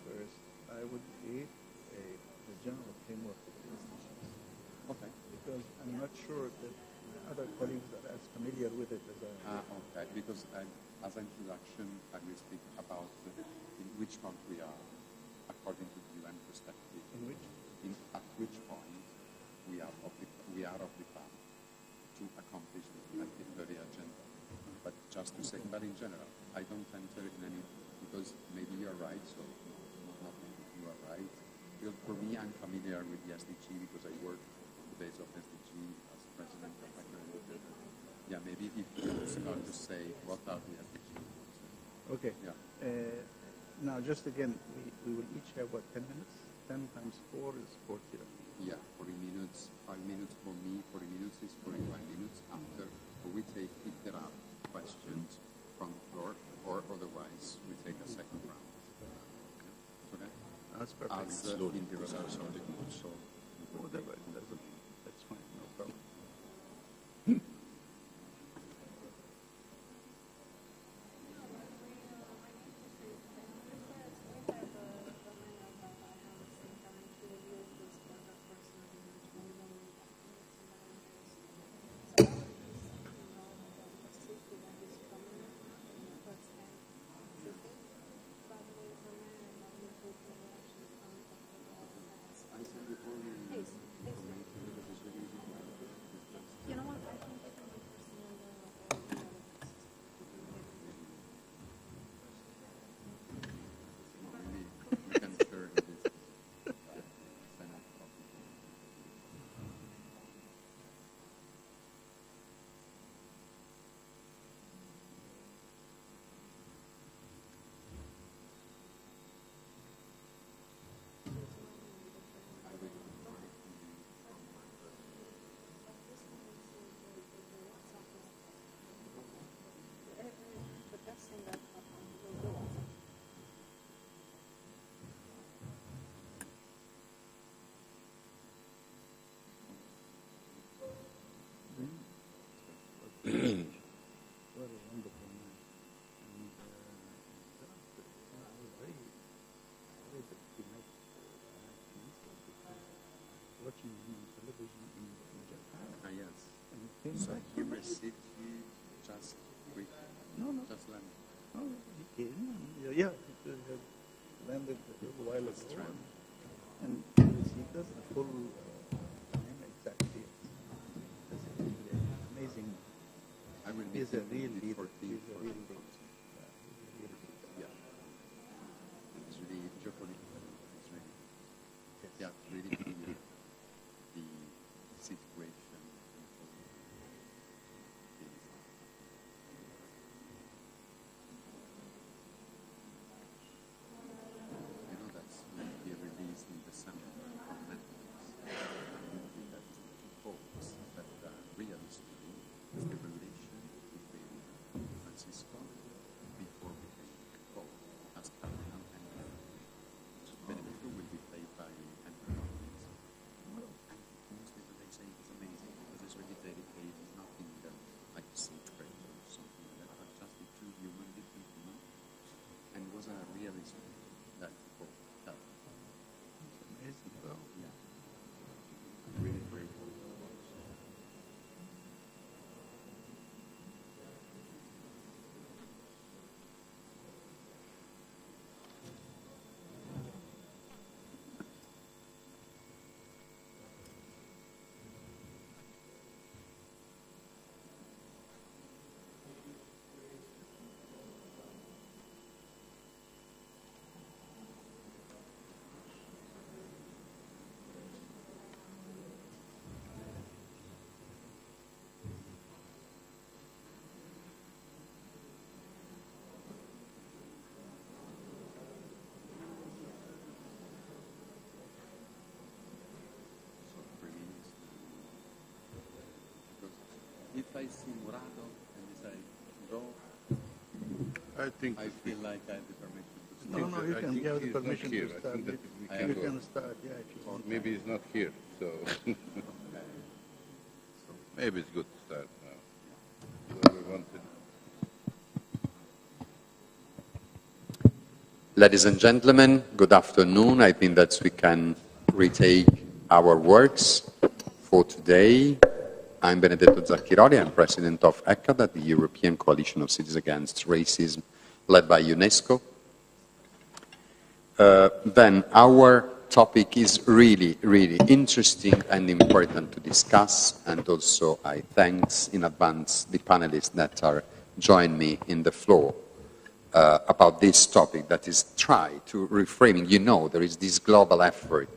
first, I would create the general framework of the institutions. Okay. Because I'm not sure that my other colleagues are as familiar with it as I am. Okay, because as an introduction, I will speak about in which point we are, according to the UN perspective. At which point we are of the path to accomplish the 2030 agenda. But just to say, but in general, I don't enter in any, because maybe you're right, so not maybe you are right. Because for me, I'm familiar with the SDG because I work on the base of SDG as president of Moderator. Yeah, maybe if you start to say, what are the SDGs? Okay. Yeah. Now, just again, we will each have, what, 10 minutes? 10 times 4 is 40. Yeah, 40 minutes, 5 minutes for me, 40 minutes is 45 minutes after. We take, if there are questions from the floor, or otherwise we take a second round. Okay? That's perfect. As in the resolution. So, whatever, that's fine, no problem. What a wonderful man. And I was very watching him on television in Japan. Yes. And he came So back. he received you just quick? No. Just landed? Oh, he came. Yeah, he had landed a little while ago. And he received us the full time exactly. That's amazing. I will He's a real leader. He's He's a real leader. Yeah. It's really geopolitical. It's really, Yes. yeah, really clear the situation. You know, that's when he released in December on Netflix a movie that folks that realist is the relation between Francisco before becoming Pope as Cardinal and Benedetto will be played by Henry Rollins. And most people they say it's amazing because it's really dedicated. It's nothing like a secret or something like that, but just the two human, different human. And it was a realist that people felt. It's amazing. Well, Yeah. Really grateful. If I see Murado and they say, go, I feel like I have the permission to start. no, you can give the permission to start. You go. can start, yeah, if you want. Maybe he's not here, so maybe it's good to start now. Whoever wanted. Ladies and gentlemen, good afternoon. I think that we can retake our works for today. I'm Benedetto Zacchiroli. I'm president of ECAD, the European Coalition of Cities Against Racism, led by UNESCO. Then our topic is really, really interesting and important to discuss, and also I thanks in advance the panelists that are join me in the floor about this topic, that is try to reframing. You know, there is this global effort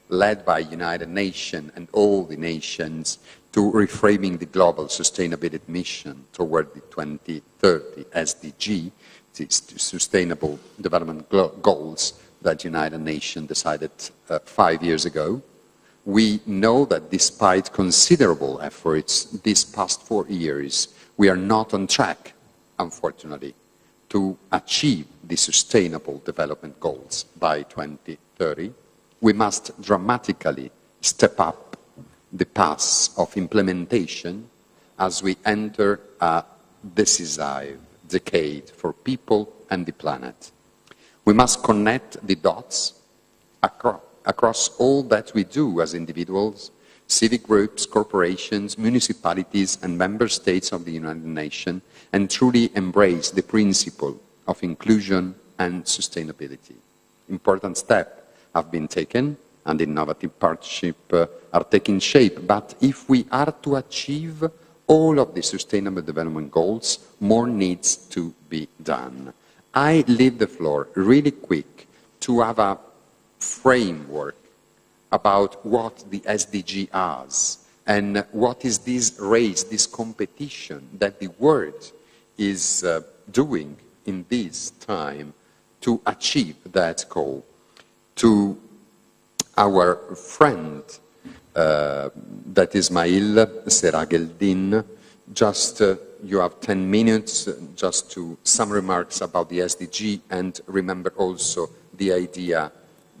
led by United Nations and all the nations to reframing the global sustainability mission toward the 2030 SDG, the Sustainable Development Goals that United Nations decided 5 years ago. We know that despite considerable efforts these past 4 years, we are not on track, unfortunately, to achieve the Sustainable Development Goals by 2030. We must dramatically step up the path of implementation as we enter a decisive decade for people and the planet. We must connect the dots across all that we do as individuals, civic groups, corporations, municipalities, and member states of the United Nations, and truly embrace the principle of inclusion and sustainability. Important steps have been taken, and innovative partnerships are taking shape. But if we are to achieve all of the Sustainable Development Goals, more needs to be done. I leave the floor really quick to have a framework about what the SDG is and what is this race, this competition that the world is doing in this time to achieve that goal. To our friend, that is Ismail, Serageldin, just you have 10 minutes just to some remarks about the SDG, and remember also the idea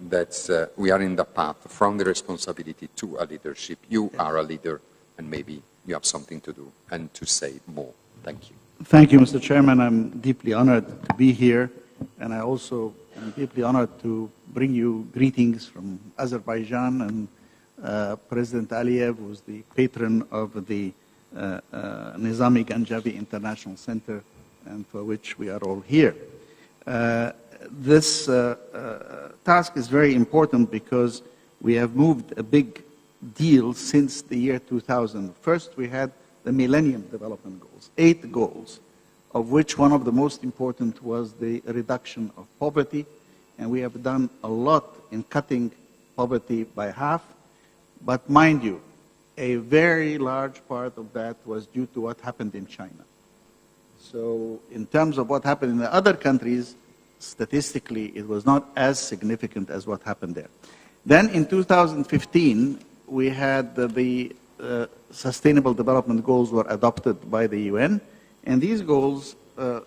that we are in the path from the responsibility to a leadership. You are a leader, and maybe you have something to do and to say more. Thank you. Thank you, Mr. Chairman. I'm deeply honored to be here, and I also am deeply honored to bring you greetings from Azerbaijan and President Aliyev, who's the patron of the Nizami Ganjavi International Center, and for which we are all here. This task is very important because we have moved a big deal since the year 2000. First, we had the Millennium Development Goals, 8 goals, of which one of the most important was the reduction of poverty, and we have done a lot in cutting poverty by half. But mind you, a very large part of that was due to what happened in China. So in terms of what happened in the other countries, statistically, it was not as significant as what happened there. Then in 2015, we had the Sustainable Development Goals were adopted by the UN, and these goals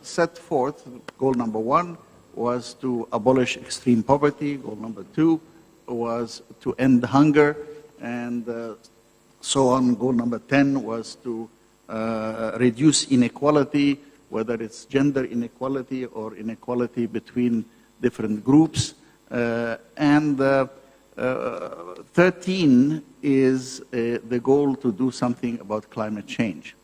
set forth, goal number 1 was to abolish extreme poverty, goal number 2 was to end hunger, and so on. Goal number 10 was to reduce inequality, whether it's gender inequality or inequality between different groups. And 13 is the goal to do something about climate change.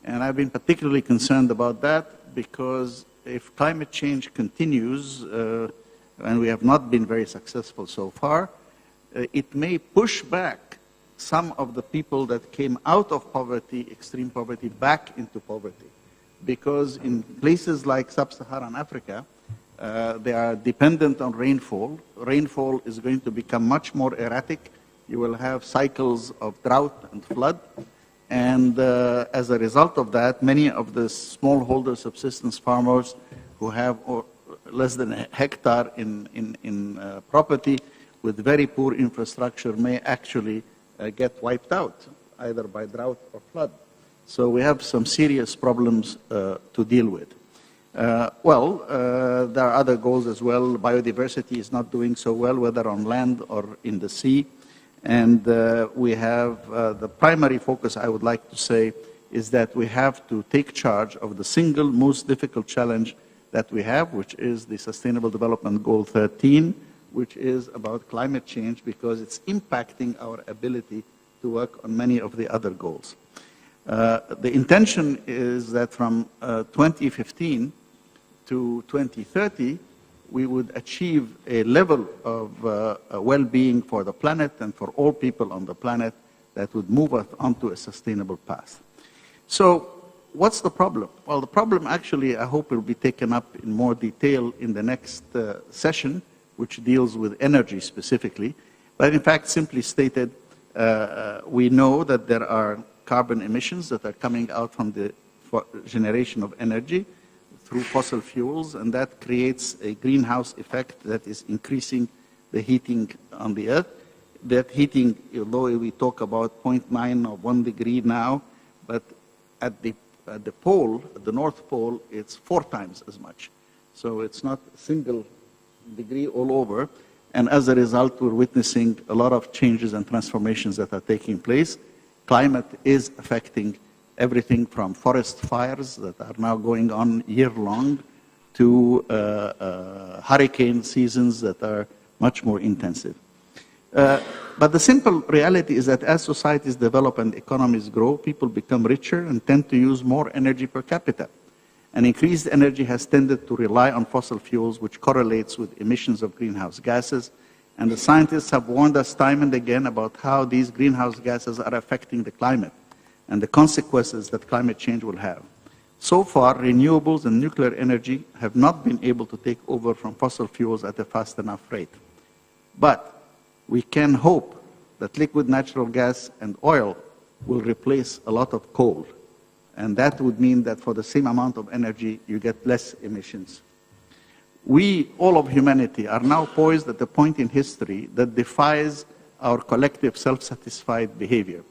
And I've been particularly concerned about that because if climate change continues, and we have not been very successful so far, it may push back some of the people that came out of poverty, extreme poverty, back into poverty. Because in places like sub-Saharan Africa, they are dependent on rainfall. Rainfall is going to become much more erratic. You will have cycles of drought and flood. And as a result of that, many of the smallholder subsistence farmers who have less than a hectare in property with very poor infrastructure may actually get wiped out, either by drought or flood. So we have some serious problems to deal with. There are other goals as well. Biodiversity is not doing so well, whether on land or in the sea. And we have the primary focus, I would like to say, is that we have to take charge of the single most difficult challenge that we have, which is the Sustainable Development Goal 13, which is about climate change because it's impacting our ability to work on many of the other goals. The intention is that from 2015 to 2030, we would achieve a level of well-being for the planet and for all people on the planet that would move us onto a sustainable path. So what's the problem? Well, the problem actually, I hope, will be taken up in more detail in the next session, which deals with energy specifically. But in fact, simply stated, we know that there are carbon emissions that are coming out from the generation of energy through fossil fuels, and that creates a greenhouse effect that is increasing the heating on the Earth. That heating, although we talk about 0.9 or 1 degree now, but at the pole, at the North Pole, it's 4 times as much. So it's not a single degree all over. And as a result, we're witnessing a lot of changes and transformations that are taking place. Climate is affecting everything from forest fires that are now going on year-long to hurricane seasons that are much more intensive. But the simple reality is that as societies develop and economies grow, people become richer and tend to use more energy per capita. And increased energy has tended to rely on fossil fuels, which correlates with emissions of greenhouse gases. And the scientists have warned us time and again about how these greenhouse gases are affecting the climate and the consequences that climate change will have. So far, renewables and nuclear energy have not been able to take over from fossil fuels at a fast enough rate. But we can hope that liquid natural gas and oil will replace a lot of coal. And that would mean that for the same amount of energy, you get less emissions. We, all of humanity, are now poised at a point in history that defies our collective self-satisfied behavior.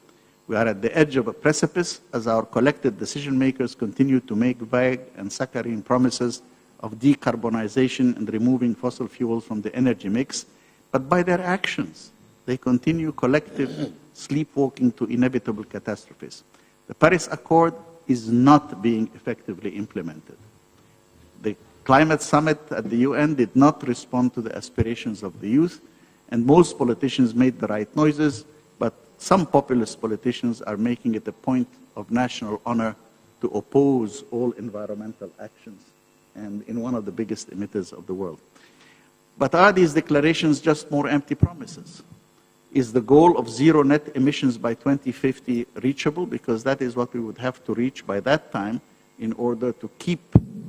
We are at the edge of a precipice as our collective decision makers continue to make vague and saccharine promises of decarbonization and removing fossil fuels from the energy mix, but by their actions, they continue collective sleepwalking to inevitable catastrophes. The Paris Accord is not being effectively implemented. The climate summit at the UN did not respond to the aspirations of the youth, and most politicians made the right noises, but some populist politicians are making it a point of national honor to oppose all environmental actions, and in one of the biggest emitters of the world. But are these declarations just more empty promises? Is the goal of zero net emissions by 2050 reachable? Because that is what we would have to reach by that time in order to keep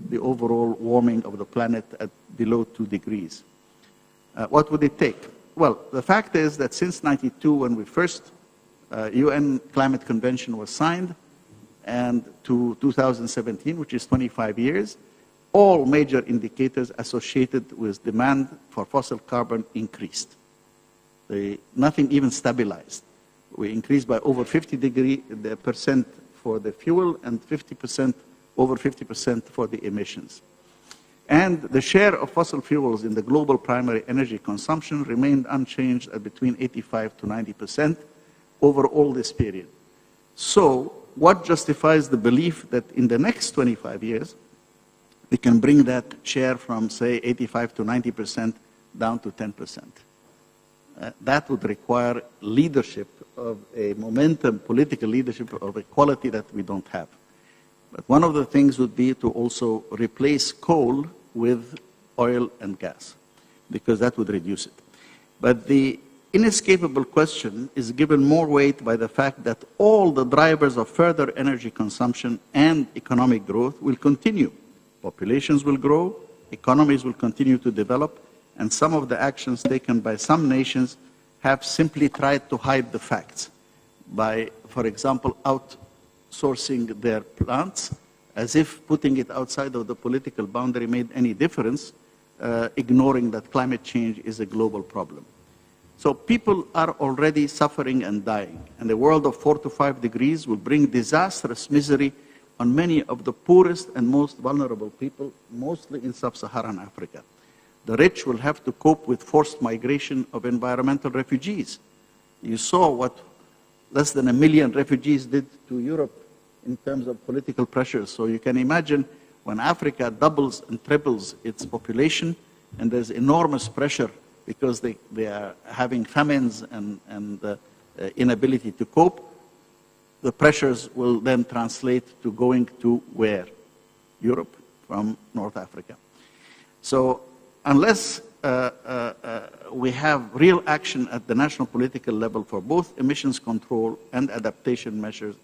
the overall warming of the planet at below 2 degrees. What would it take? Well, the fact is that since '92, when we first UN Climate Convention was signed, and to 2017, which is 25 years, all major indicators associated with demand for fossil carbon increased. Nothing even stabilized. We increased by over 50% for the fuel and over 50% for the emissions. And the share of fossil fuels in the global primary energy consumption remained unchanged at between 85 to 90% over all this period. So what justifies the belief that in the next 25 years, we can bring that share from, say, 85 to 90% down to 10%? That would require leadership of a momentum, political leadership of a quality that we don't have. But one of the things would be to also replace coal with oil and gas, because that would reduce it. But the inescapable question is given more weight by the fact that all the drivers of further energy consumption and economic growth will continue. Populations will grow, economies will continue to develop, and some of the actions taken by some nations have simply tried to hide the facts by, for example, outsourcing their plants, as if putting it outside of the political boundary made any difference, ignoring that climate change is a global problem. So people are already suffering and dying, and a world of 4 to 5 degrees will bring disastrous misery on many of the poorest and most vulnerable people, mostly in sub-Saharan Africa. The rich will have to cope with forced migration of environmental refugees. You saw what less than 1 million refugees did to Europe in terms of political pressure. So you can imagine when Africa doubles and triples its population, and there's enormous pressure because they are having famines and inability to cope, the pressures will then translate to going to where? Europe from North Africa. So unless we have real action at the national political level for both emissions control and adaptation measures,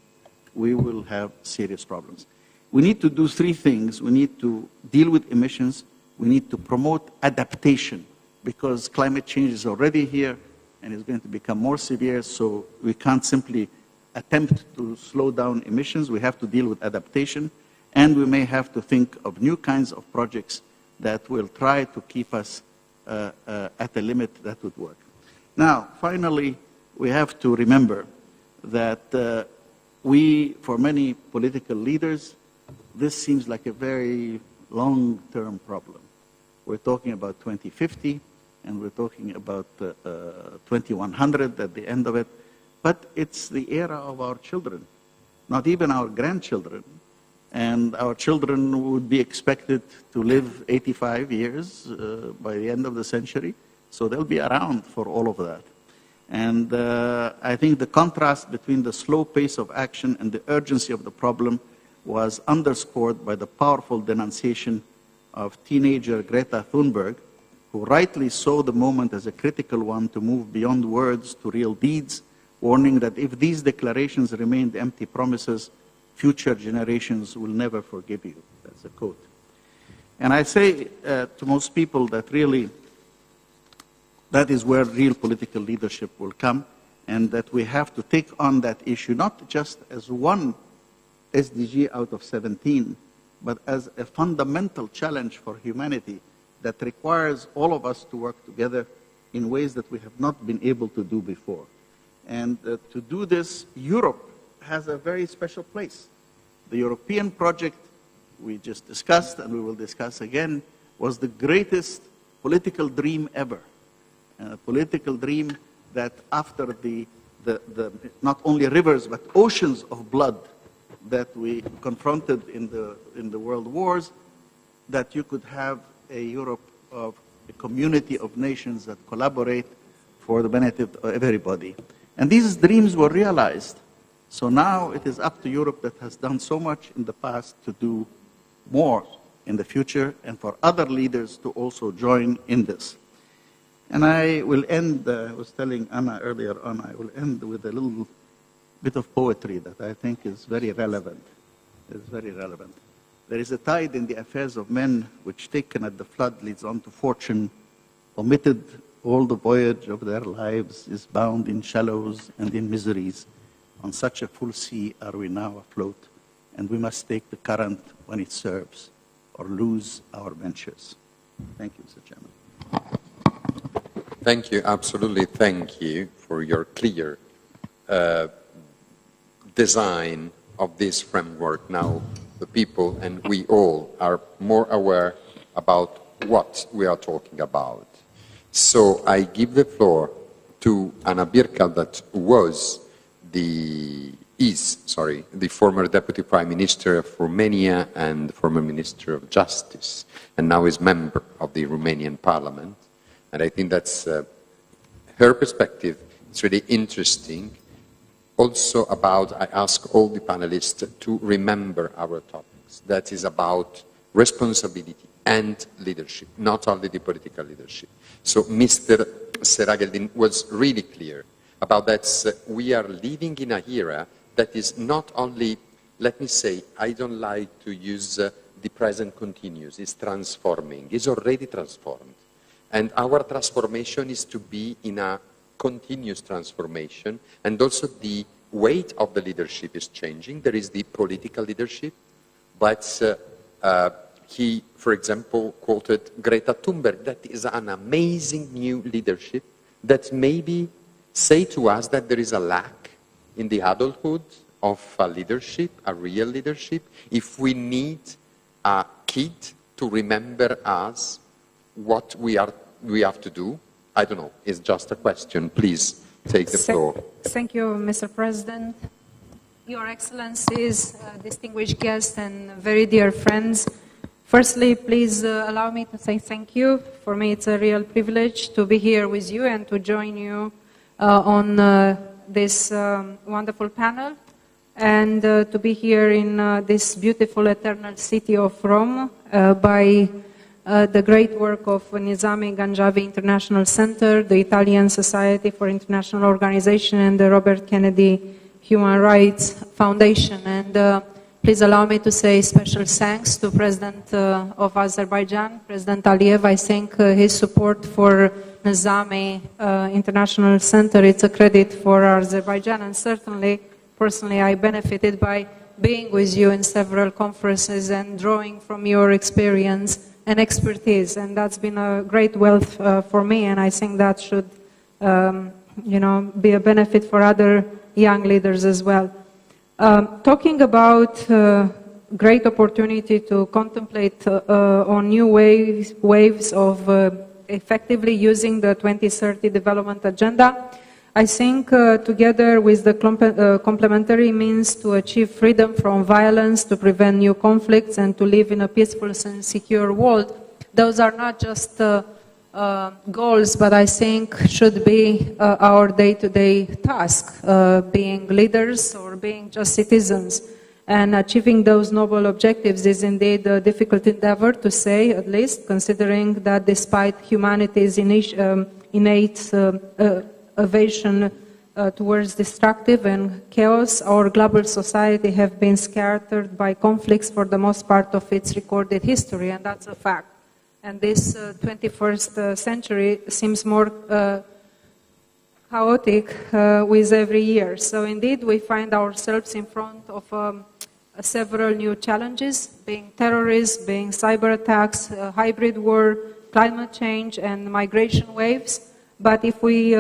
we will have serious problems. We need to do three things. We need to deal with emissions. We need to promote adaptation, because climate change is already here and is going to become more severe, so we can't simply attempt to slow down emissions. We have to deal with adaptation, and we may have to think of new kinds of projects that will try to keep us at a limit that would work. Now, finally, we have to remember that for many political leaders, this seems like a very long-term problem. We're talking about 2050, and we're talking about 2100 at the end of it, but it's the era of our children, not even our grandchildren. And our children would be expected to live 85 years by the end of the century, so they'll be around for all of that. And I think the contrast between the slow pace of action and the urgency of the problem was underscored by the powerful denunciation of teenager Greta Thunberg, who rightly saw the moment as a critical one to move beyond words to real deeds, warning that if these declarations remained empty promises, future generations will never forgive you. That's a quote. And I say to most people that really that is where real political leadership will come, and that we have to take on that issue not just as one SDG out of 17, but as a fundamental challenge for humanity that requires all of us to work together in ways that we have not been able to do before. And to do this, Europe has a very special place. The European project we just discussed, and we will discuss again, was the greatest political dream ever. A political dream that after the not only rivers, but oceans of blood that we confronted in the world wars, that you could have a Europe of a community of nations that collaborate for the benefit of everybody. And these dreams were realized. So now it is up to Europe, that has done so much in the past, to do more in the future, and for other leaders to also join in this. And I will end, I was telling Anna earlier on, I will end with a little bit of poetry that I think is very relevant. It's very relevant. There is a tide in the affairs of men, which taken at the flood leads on to fortune, omitted all the voyage of their lives, is bound in shallows and in miseries. On such a full sea are we now afloat, and we must take the current when it serves, or lose our ventures. Thank you, Mr. Chairman. Thank you, absolutely thank you for your clear design of this framework. Now the people and we all are more aware about what we are talking about. So I give the floor to Anna Birchall, that the former Deputy Prime Minister of Romania and former Minister of Justice, and now is member of the Romanian Parliament. And I think that's her perspective. It's really interesting. Also about, I ask all the panelists to remember our topics. That is about responsibility and leadership, not only the political leadership. So Mr. Serageldin was really clear about that. We are living in an era that is not only, let me say, I don't like to use the present continuous, it's transforming, it's already transformed. And our transformation is to be in a continuous transformation, and also the weight of the leadership is changing. There is the political leadership, but he, for example, quoted Greta Thunberg. That is an amazing new leadership that maybe say to us that there is a lack in the adulthood of a leadership, a real leadership, if we need a kid to remember us what we have to do. I don't know, it's just a question. Please take the floor. Thank you, Mr. President. Your Excellencies, distinguished guests and very dear friends, Firstly, please allow me to say thank you. For me, it's a real privilege to be here with you and to join you on this wonderful panel, and to be here in this beautiful eternal city of Rome by the great work of Nizami Ganjavi International Center, the Italian Society for International Organization, and the Robert Kennedy Human Rights Foundation. And please allow me to say special thanks to President of Azerbaijan, President Aliyev. I think his support for Nizami International Center, it's a credit for Azerbaijan, and certainly, personally, I benefited by being with you in several conferences and drawing from your experience and expertise, and that's been a great wealth for me, and I think that should be a benefit for other young leaders as well. Talking about great opportunity to contemplate on new waves of effectively using the 2030 development agenda, I think together with the complementary means to achieve freedom from violence, to prevent new conflicts, and to live in a peaceful and secure world, those are not just goals, but I think should be our day-to-day task, being leaders or being just citizens. And achieving those noble objectives is indeed a difficult endeavor, to say at least, considering that despite humanity's innate aversion towards destructive and chaos, our global society have been scattered by conflicts for the most part of its recorded history, and that's a fact. And this 21st century seems more chaotic with every year. So indeed, we find ourselves in front of several new challenges, being terrorism, being cyber attacks, hybrid war, climate change, and migration waves. But if we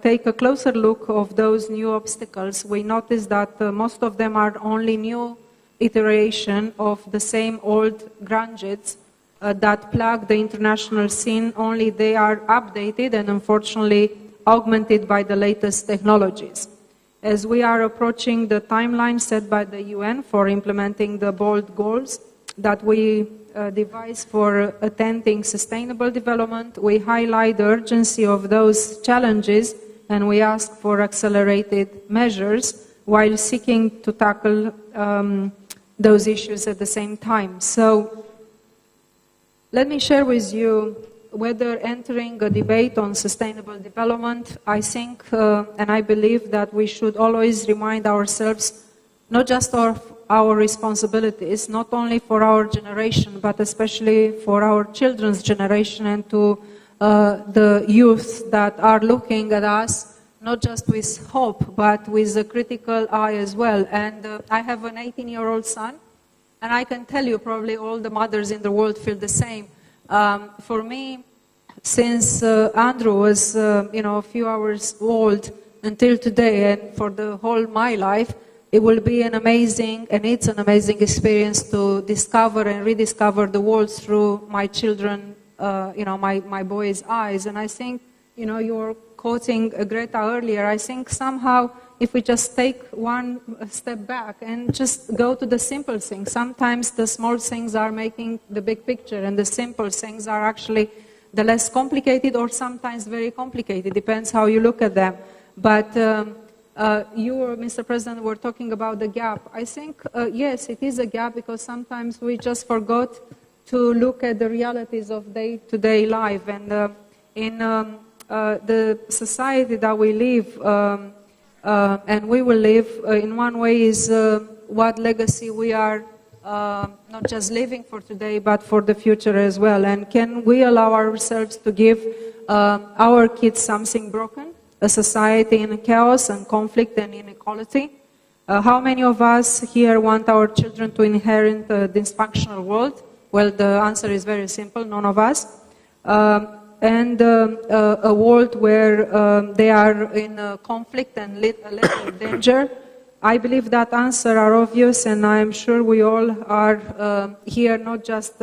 take a closer look of those new obstacles, we notice that most of them are only new iteration of the same old grudges that plague the international scene, only they are updated and unfortunately augmented by the latest technologies. As we are approaching the timeline set by the UN for implementing the bold goals that we devise for attending sustainable development, we highlight the urgency of those challenges and we ask for accelerated measures while seeking to tackle those issues at the same time. So let me share with you whether entering a debate on sustainable development, I think and I believe that we should always remind ourselves not just of our responsibilities, not only for our generation, but especially for our children's generation and to the youth that are looking at us, not just with hope, but with a critical eye as well. And I have an 18-year-old son, and I can tell you probably all the mothers in the world feel the same. For me, since Andrew was a few hours old until today, and for the whole my life, it will be an amazing, and it's an amazing experience to discover and rediscover the world through my children, my boy's eyes. And I think, you were quoting Greta earlier, I think somehow if we just take one step back and just go to the simple things, sometimes the small things are making the big picture, and the simple things are actually the less complicated or sometimes very complicated, depends how you look at them. But you, Mr. President, were talking about the gap. I think, yes, it is a gap because sometimes we just forgot to look at the realities of day-to-day life. And in the society that we live, and we will live, in one way is what legacy we are not just living for today, but for the future as well. And can we allow ourselves to give our kids something broken? A society in chaos and conflict and inequality. How many of us here want our children to inherit a dysfunctional world? Well, the answer is very simple, none of us. And a world where they are in conflict and a little danger. I believe that answer are obvious, and I'm sure we all are here not just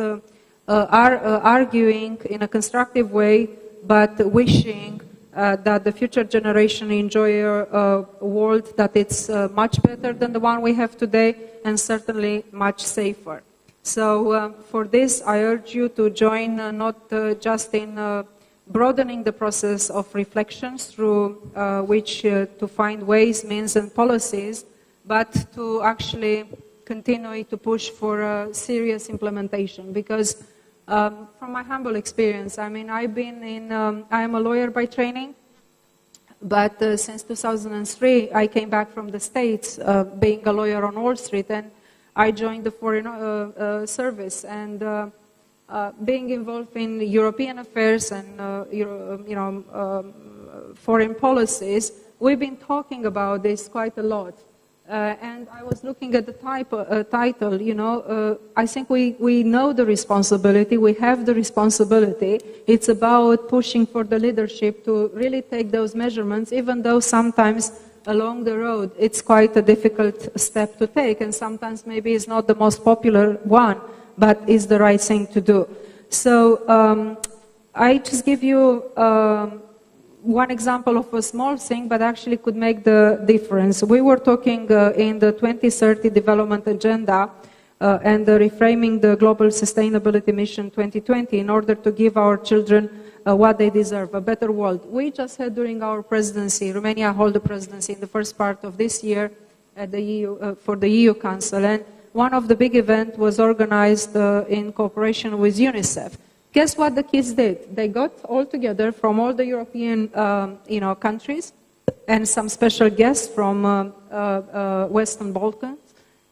arguing in a constructive way, but wishing that the future generation enjoy a world that it's much better than the one we have today, and certainly much safer. So for this, I urge you to join not just in broadening the process of reflections through which to find ways, means and policies, but to actually continue to push for serious implementation. Because from my humble experience, I mean, I am a lawyer by training, but since 2003, I came back from the States, being a lawyer on Wall Street, and I joined the Foreign Service, and being involved in European affairs and foreign policies, we've been talking about this quite a lot. And I was looking at the title, you know, I think we know the responsibility, we have the responsibility. It's about pushing for the leadership to really take those measurements, even though sometimes along the road it's quite a difficult step to take, and sometimes maybe it's not the most popular one, but is the right thing to do. So I just give you one example of a small thing, but actually could make the difference. We were talking in the 2030 Development Agenda and Reframing the Global Sustainability Mission 2020 in order to give our children what they deserve, a better world. We just had during our presidency, Romania held the presidency in the first part of this year at the EU, for the EU Council, and one of the big events was organized in cooperation with UNICEF. Guess what the kids did? They got all together from all the European countries and some special guests from Western Balkans,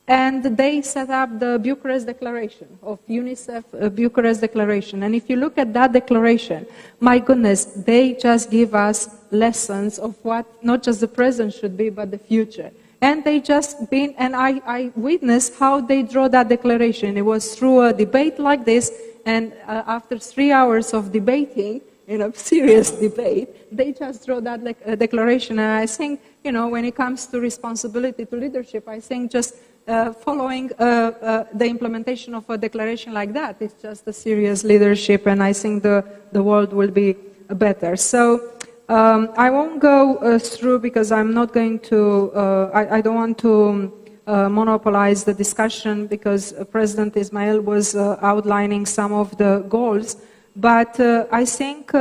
and they set up the Bucharest Declaration of UNICEF Bucharest Declaration. And if you look at that declaration, my goodness, they just give us lessons of what not just the present should be, but the future. And they just been, and I witnessed how they draw that declaration. It was through a debate like this, and after 3 hours of debating, in a serious debate, they just draw that declaration. And I think, you know, when it comes to responsibility to leadership, I think just following the implementation of a declaration like that is just a serious leadership, and I think the world will be better. So I won't go through, because I'm not going to, I don't want to monopolize the discussion, because President Ismail was outlining some of the goals. But I think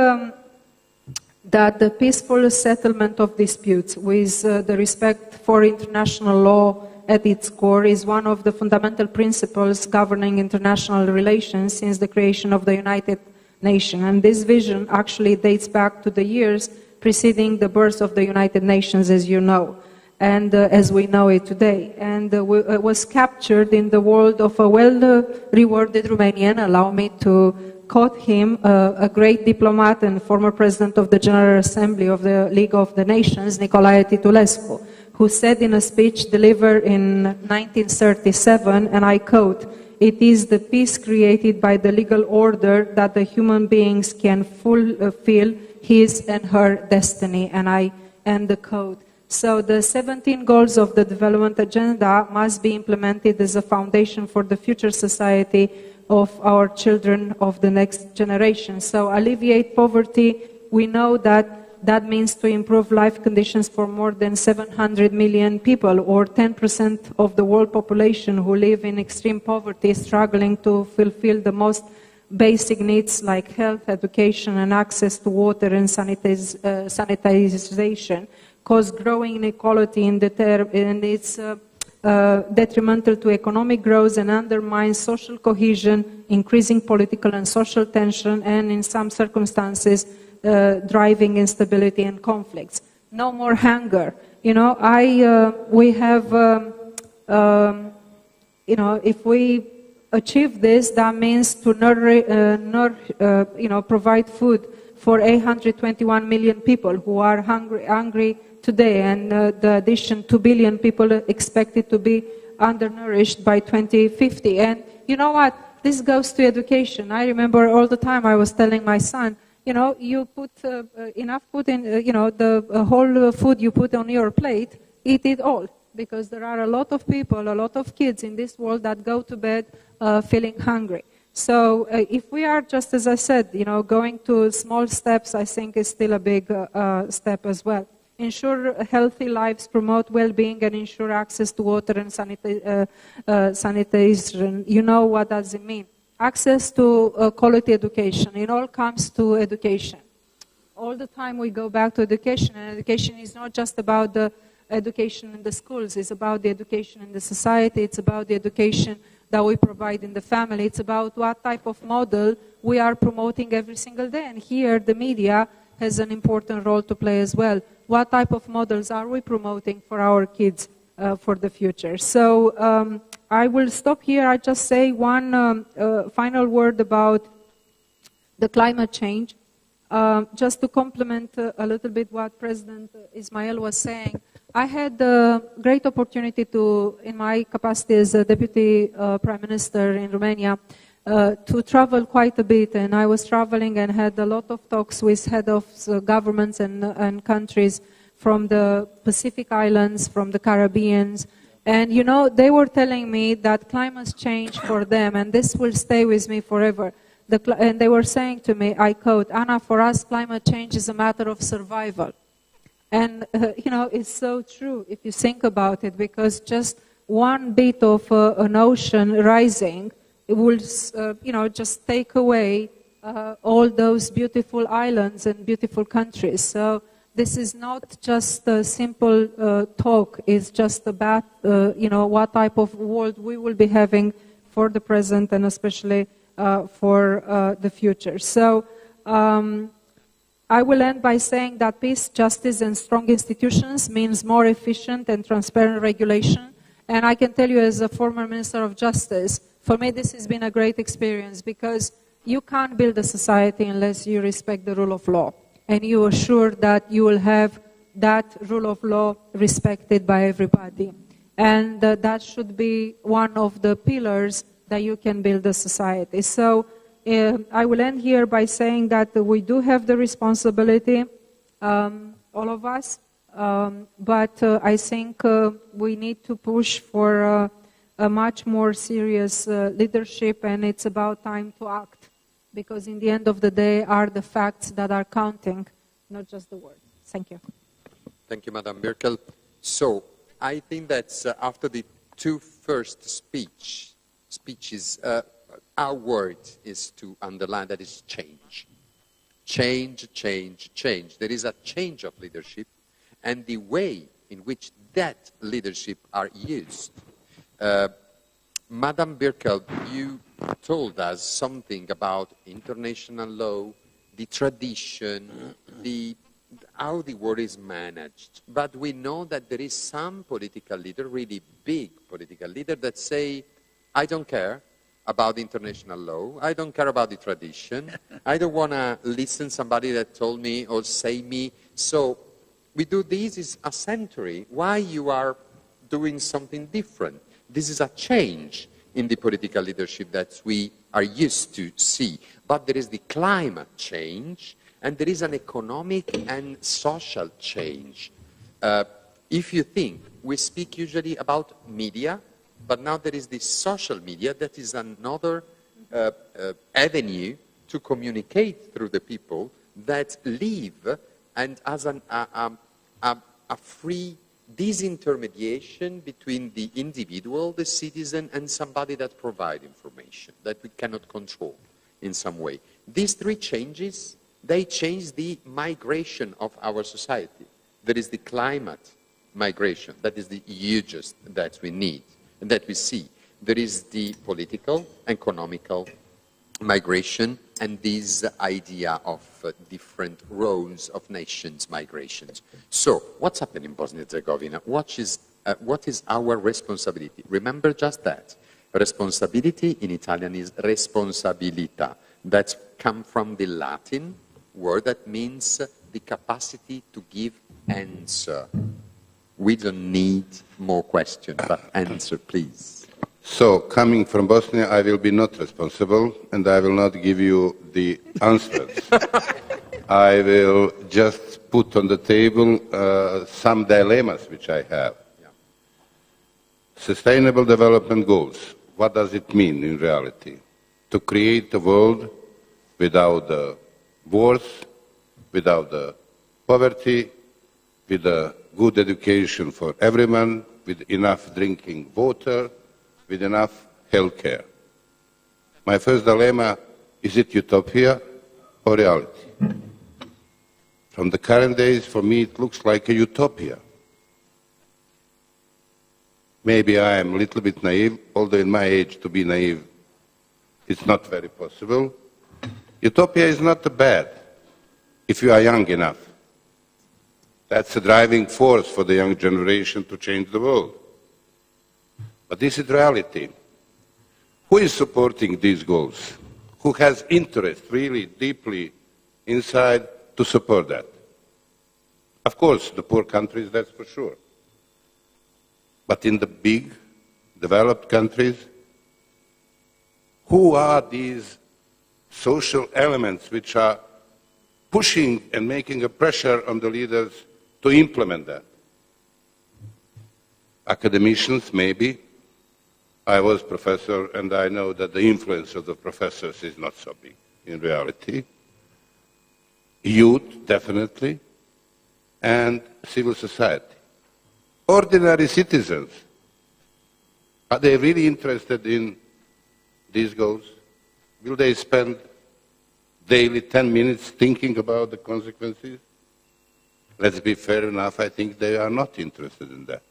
that the peaceful settlement of disputes with the respect for international law at its core is one of the fundamental principles governing international relations since the creation of the United Nations. And this vision actually dates back to the years preceding the birth of the United Nations, as you know, and as we know it today. And was captured in the world of a well-rewarded Romanian, allow me to quote him, a great diplomat and former president of the General Assembly of the League of the Nations, Nicolae Titulescu, who said in a speech delivered in 1937, and I quote, "It is the peace created by the legal order that the human beings can fulfill his and her destiny," and I end the quote. So the 17 goals of the development agenda must be implemented as a foundation for the future society of our children of the next generation. So alleviate poverty, we know that that means to improve life conditions for more than 700 million people, or 10% of the world population who live in extreme poverty, struggling to fulfill the most basic needs like health, education, and access to water and sanitization, cause growing inequality and it's detrimental to economic growth and undermines social cohesion, increasing political and social tension, and in some circumstances, driving instability and conflicts. No more hunger. You know, we have, if we achieve this, that means to provide food for 821 million people who are hungry today, and the addition 2 billion people expected to be undernourished by 2050. And you know what? This goes to education. I remember all the time I was telling my son, you know, you put enough food in, the whole food you put on your plate, eat it all. Because there are a lot of people, a lot of kids in this world that go to bed feeling hungry. So if we are, just as I said, going to small steps, I think is still a big step as well. ensure healthy lives, promote well-being, and ensure access to water and sanitation. You know what does it mean? Access to quality education. It all comes to education. All the time we go back to education, and education is not just about the education in the schools, it's about the education in the society, it's about the education that we provide in the family, it's about what type of model we are promoting every single day. And here the media has an important role to play as well. What type of models are we promoting for our kids for the future? So I will stop here. I just say one final word about the climate change. Just to complement a little bit what President Ismail was saying, I had the great opportunity to, in my capacity as a Deputy Prime Minister in Romania, to travel quite a bit, and I was traveling and had a lot of talks with head of governments and countries from the Pacific Islands, from the Caribbean, and you know, they were telling me that climate change for them, and this will stay with me forever, and they were saying to me, I quote, Anna, for us climate change is a matter of survival. And you know, it's so true if you think about it, because just one bit of an ocean rising, it will, you know, just take away all those beautiful islands and beautiful countries. So this is not just a simple talk. It's just about, you know, what type of world we will be having for the present and especially for the future. So I will end by saying that peace, justice, and strong institutions means more efficient and transparent regulation. And I can tell you, as a former Minister of Justice, for me this has been a great experience, because you can't build a society unless you respect the rule of law. And you assure that you will have that rule of law respected by everybody. And that should be one of the pillars that you can build a society. So I will end here by saying that we do have the responsibility, all of us, but I think we need to push for a much more serious leadership, and it's about time to act, because in the end of the day are the facts that are counting, not just the words. Thank you. Thank you, Madam Birchall. So I think that after the two first speeches, our word is to underline that is change. Change, change, change. There is a change of leadership, and the way in which that leadership are used. Madam Birchall, you told us something about international law, the tradition, how the world is managed. But we know that there is some political leader, really big political leader, that say, I don't care about international law. I don't care about the tradition. I don't want to listen to somebody that told me or say me. So we do this is a century. Why you are doing something different? This is a change in the political leadership that we are used to see. But there is the climate change, and there is an economic and social change. If you think, we speak usually about media, but now there is this social media that is another avenue to communicate through the people that live and as a free disintermediation between the individual, the citizen, and somebody that provides information that we cannot control in some way. These three changes, they change the migration of our society. There is the climate migration, that is the hugest that we need. That we see. There is the political, economical migration, and this idea of different roles of nations' migrations. So, what's happening in Bosnia and Herzegovina? What is our responsibility? Remember just that. Responsibility in Italian is responsabilità. That comes from the Latin word that means the capacity to give answer. We don't need more questions, but answer, please. So, coming from Bosnia, I will be not responsible, and I will not give you the answers. I will just put on the table some dilemmas which I have. Yeah. Sustainable development goals. What does it mean in reality? To create a world without the wars, without the poverty, with a good education for everyone, with enough drinking water, with enough health care. My first dilemma, is it utopia or reality? From the current days, for me, it looks like a utopia. Maybe I am a little bit naive, although in my age to be naive, it's not very possible. Utopia is not bad if you are young enough. That's a driving force for the young generation to change the world. But this is reality. Who is supporting these goals? Who has interest really deeply inside to support that? Of course, the poor countries, that's for sure. But in the big, developed countries, who are these social elements which are pushing and making a pressure on the leaders to implement that? Academicians, maybe. I was professor, and I know that the influence of the professors is not so big in reality. Youth, definitely, and civil society. Ordinary citizens, are they really interested in these goals? Will they spend daily 10 minutes thinking about the consequences? Let's be fair enough, I think they are not interested in that.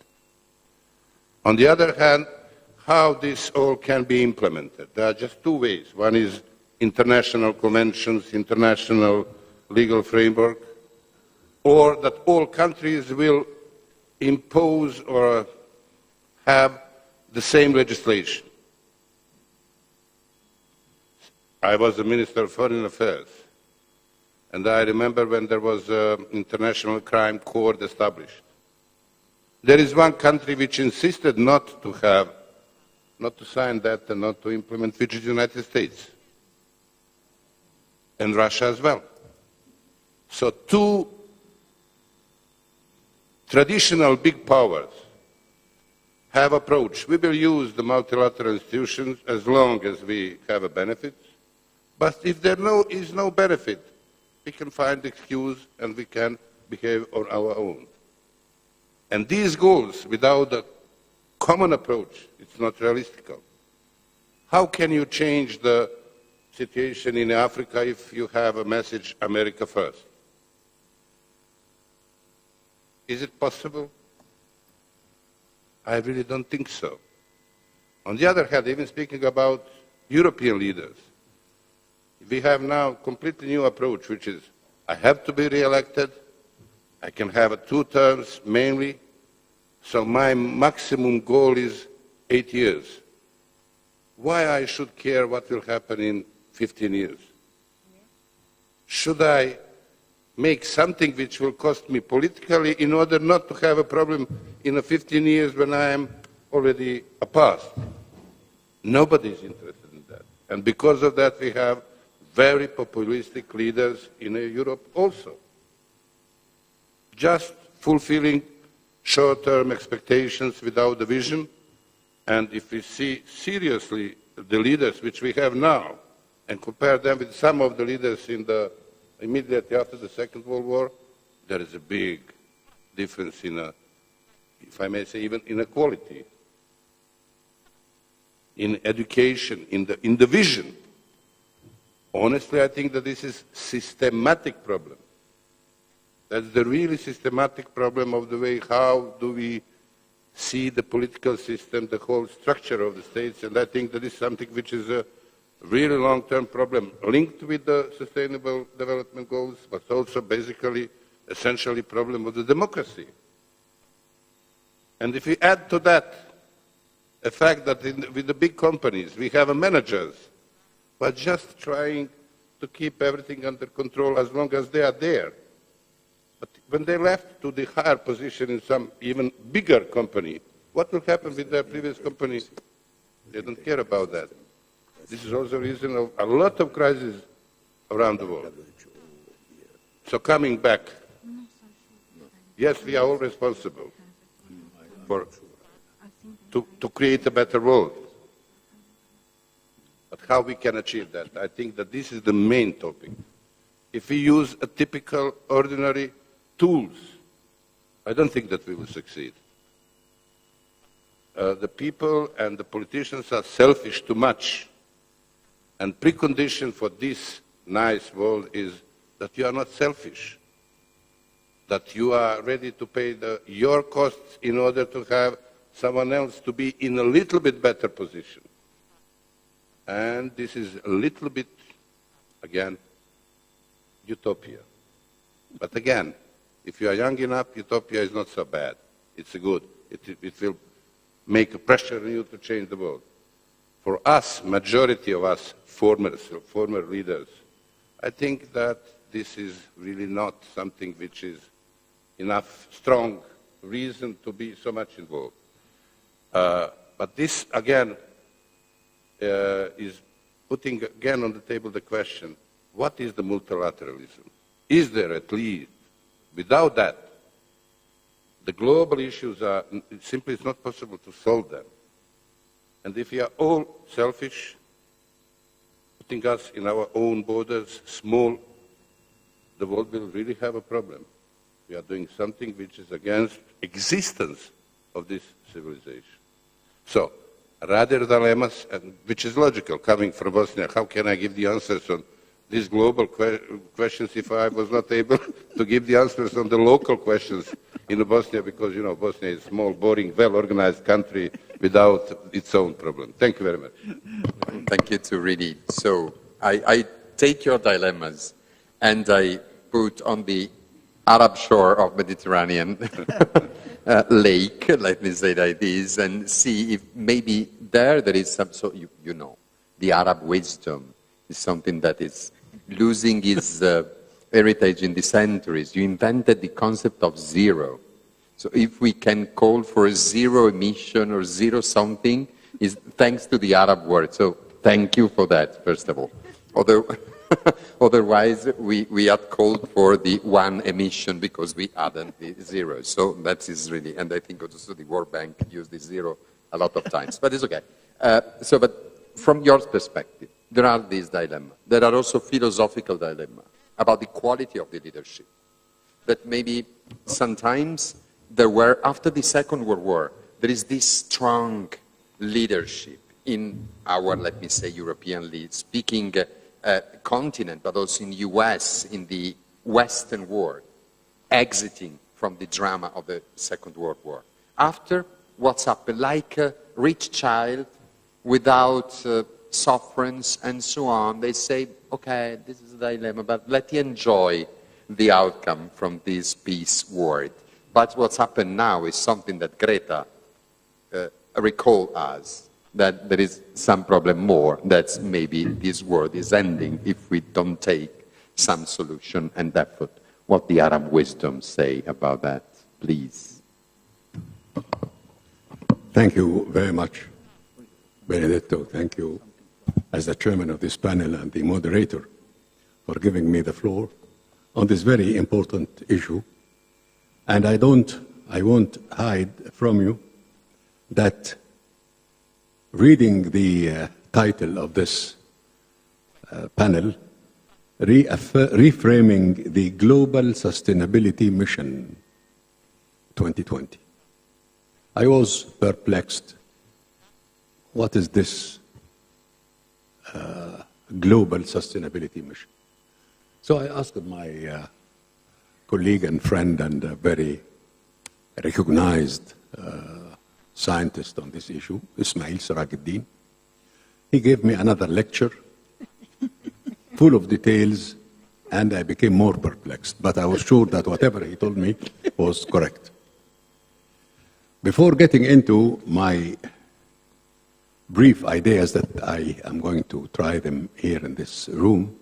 On the other hand, how this all can be implemented? There are just two ways. One is international conventions, international legal framework, or that all countries will impose or have the same legislation. I was a Minister of Foreign Affairs, and I remember when there was an international crime court established. There is one country which insisted not to sign that and not to implement, which is the United States, and Russia as well. So two traditional big powers have approached. We will use the multilateral institutions as long as we have a benefit, but if there is no benefit, we can find excuse and we can behave on our own. And these goals, without a common approach, it's not realistic. How can you change the situation in Africa if you have a message, America first? Is it possible? I really don't think so. On the other hand, even speaking about European leaders, we have now a completely new approach, which is, I have to be re-elected, I can have 2 terms mainly, so my maximum goal is 8 years. Why I should care what will happen in 15 years? Should I make something which will cost me politically in order not to have a problem in 15 years when I am already a past? Nobody is interested in that. And because of that, we have very populistic leaders in Europe also. Just fulfilling short-term expectations without a vision. And if we see seriously the leaders which we have now and compare them with some of the leaders in the immediately after the Second World War, there is a big difference in, if I may say, even inequality, in education, in the vision. Honestly, I think that this is a systematic problem. That's the really systematic problem of the way how do we see the political system, the whole structure of the states, and I think that is something which is a really long-term problem linked with the Sustainable Development Goals, but also basically, essentially, problem of the democracy. And if we add to that the fact that with the big companies we have managers who are just trying to keep everything under control as long as they are there. But when they left to the higher position in some even bigger company, what will happen with their previous company? They don't care about that. This is also the reason of a lot of crises around the world. So coming back, yes, we are all responsible to create a better world. But how we can achieve that? I think that this is the main topic. If we use a typical, ordinary tools I don't think that we will succeed. The people and the politicians are selfish too much. And precondition for this nice world is that you are not selfish, that you are ready to pay your costs in order to have someone else to be in a little bit better position. And this is a little bit, again, utopia. But again, if you are young enough, utopia is not so bad. It's good. It will make a pressure on you to change the world. For us, majority of us, former leaders, I think that this is really not something which is enough strong reason to be so much involved. But this, again, is putting again on the table the question, what is the multilateralism? Is there at least, without that, the global issues are, simply it's not possible to solve them. And if we are all selfish, putting us in our own borders, small, the world will really have a problem. We are doing something which is against existence of this civilization. So, rather dilemmas, and which is logical, coming from Bosnia, how can I give the answers on these global questions if I was not able to give the answers on the local questions in Bosnia, because, you know, Bosnia is a small, boring, well-organized country without its own problem. Thank you very much. Thank you to really. So I take your dilemmas and I put on the Arab shore of Mediterranean lake, let me say like this, and see if maybe there is some, so you know, the Arab wisdom is something that is losing its heritage in the centuries. You invented the concept of zero. So if we can call for a zero emission or zero something, is thanks to the Arab word. So thank you for that, first of all. Otherwise, we had called for the one emission because we added the zero. So that is really, and I think also the World Bank used the zero a lot of times, but it's okay. But from your perspective, there are these dilemmas. There are also philosophical dilemmas about the quality of the leadership. That maybe sometimes there were, after the Second World War, there is this strong leadership in our, let me say, European speaking continent, but also in the US, in the Western world, exiting from the drama of the Second World War. After, what's happened? Like a rich child without sufferance and so on, they say, okay, this is a dilemma, but let you enjoy the outcome from this peace world. But what's happened now is something that Greta recalled us, that there is some problem more, that maybe this world is ending if we don't take some solution and effort. What the Arab wisdom say about that, please. Thank you very much, Benedetto. Thank you as the chairman of this panel and the moderator for giving me the floor on this very important issue. And I won't hide from you that reading the title of this panel, Reframing the Global Sustainability Mission 2020, I was perplexed. What is this global sustainability mission? So I asked my colleague and friend and very recognized scientist on this issue, Ismail, Serageldin. He gave me another lecture full of details, and I became more perplexed. But I was sure that whatever he told me was correct. Before getting into my brief ideas that I am going to try them here in this room,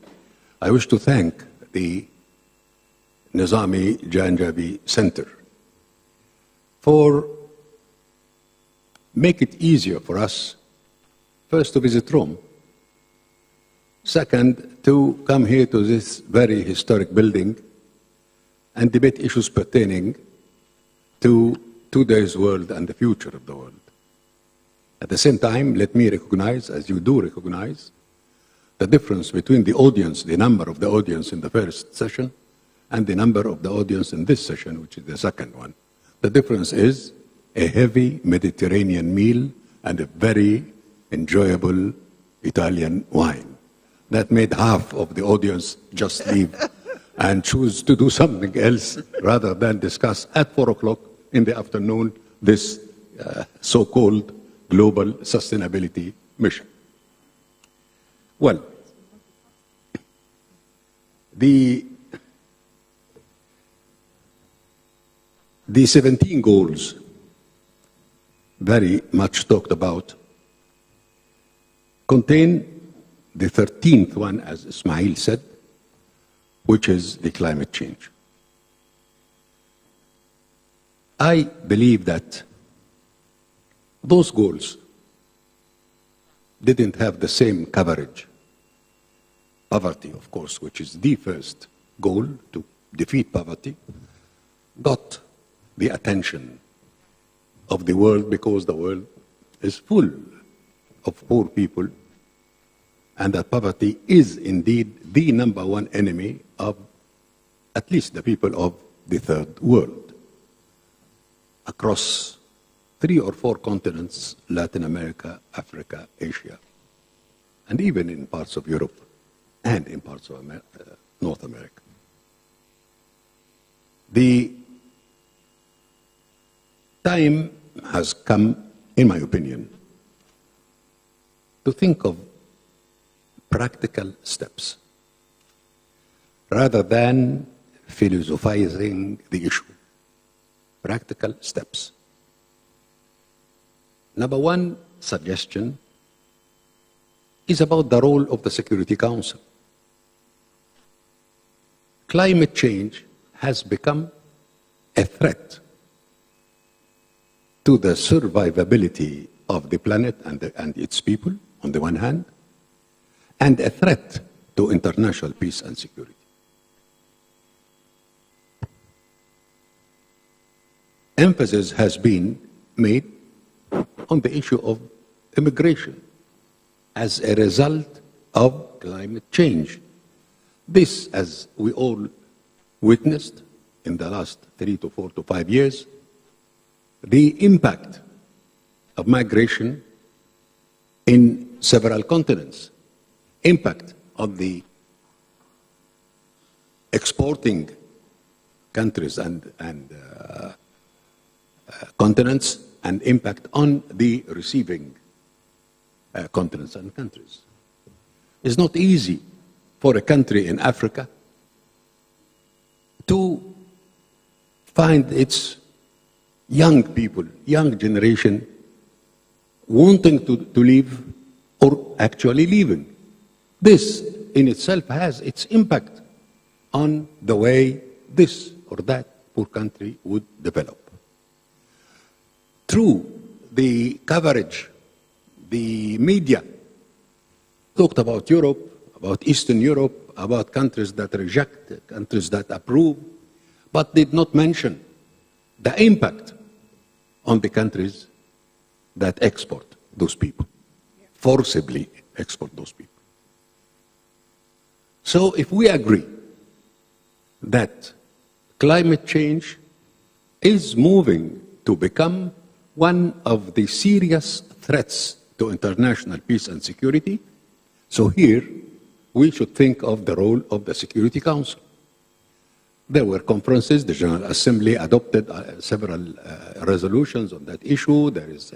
I wish to thank the Nizami Janjabi Center for make it easier for us, first, to visit Rome, second, to come here to this very historic building and debate issues pertaining to today's world and the future of the world. At the same time, let me recognize, as you do recognize, the difference between the audience, the number of the audience in the first session, and the number of the audience in this session, which is the second one. The difference is a heavy Mediterranean meal and a very enjoyable Italian wine. That made half of the audience just leave and choose to do something else rather than discuss at 4 o'clock in the afternoon this so-called global sustainability mission. Well, the 17 goals very much talked about contain the 13th one, as Ismail said, which is the climate change. I believe that those goals didn't have the same coverage. Poverty, of course, which is the first goal to defeat poverty, got the attention of the world because the world is full of poor people, and that poverty is indeed the #1 enemy of at least the people of the third world. Across 3 or 4 continents, Latin America, Africa, Asia, and even in parts of Europe and in parts of North America. The time has come, in my opinion, to think of practical steps rather than philosophizing the issue. Practical steps. #1 suggestion is about the role of the Security Council. Climate change has become a threat to the survivability of the planet and its people, on the one hand, and a threat to international peace and security. Emphasis has been made on the issue of immigration as a result of climate change. This, as we all witnessed in the last 3 to 4 to 5 years, the impact of migration in several continents, impact of the exporting countries and continents, and impact on the receiving continents and countries. It's not easy for a country in Africa to find its young people, young generation, wanting to leave or actually leaving. This in itself has its impact on the way this or that poor country would develop. Through the coverage, the media talked about Europe, about Eastern Europe, about countries that reject, countries that approve, but did not mention the impact on the countries that export those people, forcibly export those people. So if we agree that climate change is moving to become one of the serious threats to international peace and security, so here we should think of the role of the Security Council. There were conferences, the General Assembly adopted several resolutions on that issue. There is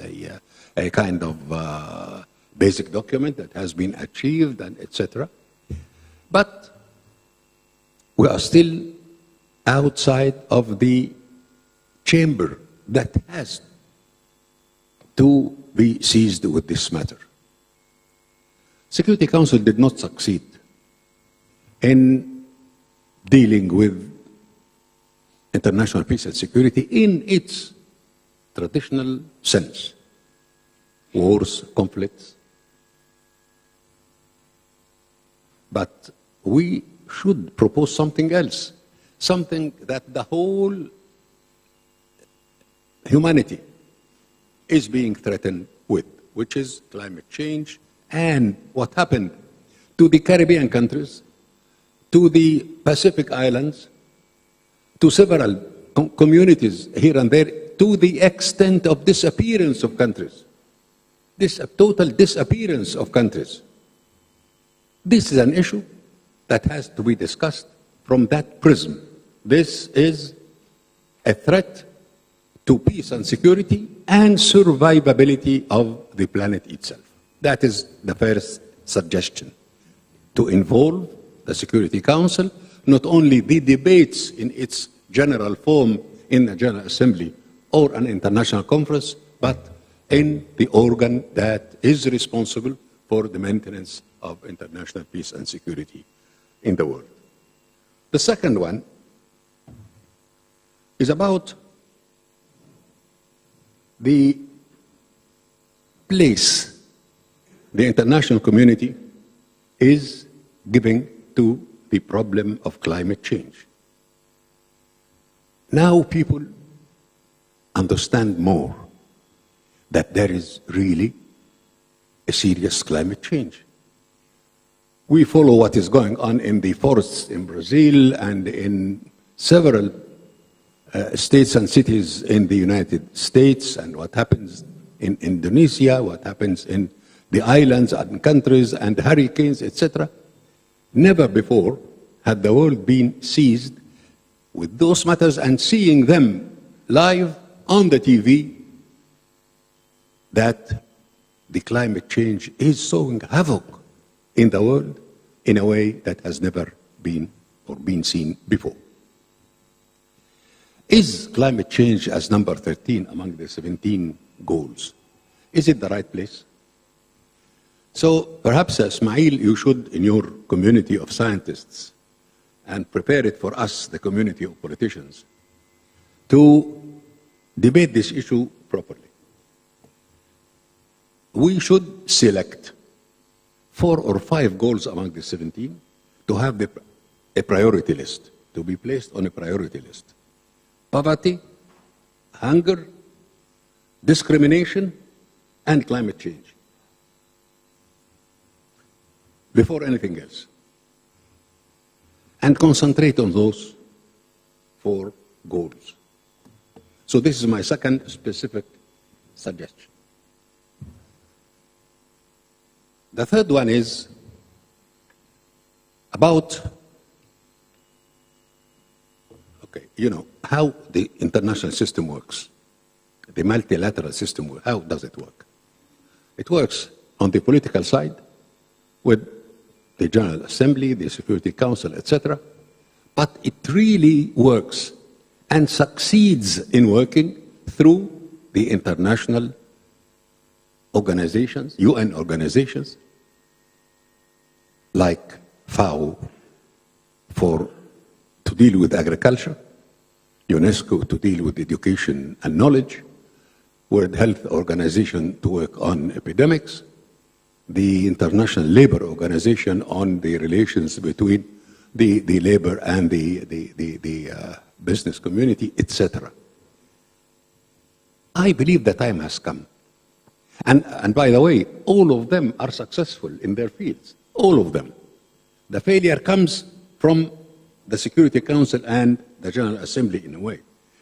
a kind of basic document that has been achieved, and etc. But we are still outside of the chamber that has to be seized with this matter. Security Council did not succeed in dealing with international peace and security in its traditional sense. Wars, conflicts. But we should propose something else, something that the whole humanity is being threatened with, which is climate change and what happened to the Caribbean countries, to the Pacific Islands, to several communities here and there to the extent of disappearance of countries. Total disappearance of countries. This is an issue that has to be discussed from that prism. This is a threat to peace and security and survivability of the planet itself. That is the first suggestion, to involve the Security Council, not only the debates in its general form in the General Assembly or an international conference, but in the organ that is responsible for the maintenance of international peace and security in the world. The second one is about the place the international community is giving to the problem of climate change. Now people understand more that there is really a serious climate change. We follow what is going on in the forests in Brazil and in several states and cities in the United States, and what happens in Indonesia, what happens in the islands and countries and hurricanes, etc. Never before had the world been seized with those matters, and seeing them live on the TV, that the climate change is sowing havoc in the world in a way that has never been or been seen before. Is climate change as number 13 among the 17 goals? Is it the right place? So perhaps, Ismail, you should, in your community of scientists, and prepare it for us, the community of politicians, to debate this issue properly. We should select 4 or 5 goals among the 17 to have a priority list, to be placed on a priority list. Poverty, hunger, discrimination, and climate change. Before anything else. And concentrate on those 4 goals. So this is my second specific suggestion. The third one is about, how the international system works. The multilateral system, how does it work? It works on the political side with the General Assembly, the Security Council, etc. But it really works and succeeds in working through the international organizations, UN organizations, like FAO to deal with agriculture, UNESCO to deal with education and knowledge, World Health Organization to work on epidemics, the International Labour Organization on the relations between the labor and the business community, etc. I believe the time has come. And by the way, all of them are successful in their fields, all of them. The failure comes from the Security Council and the General Assembly in a way.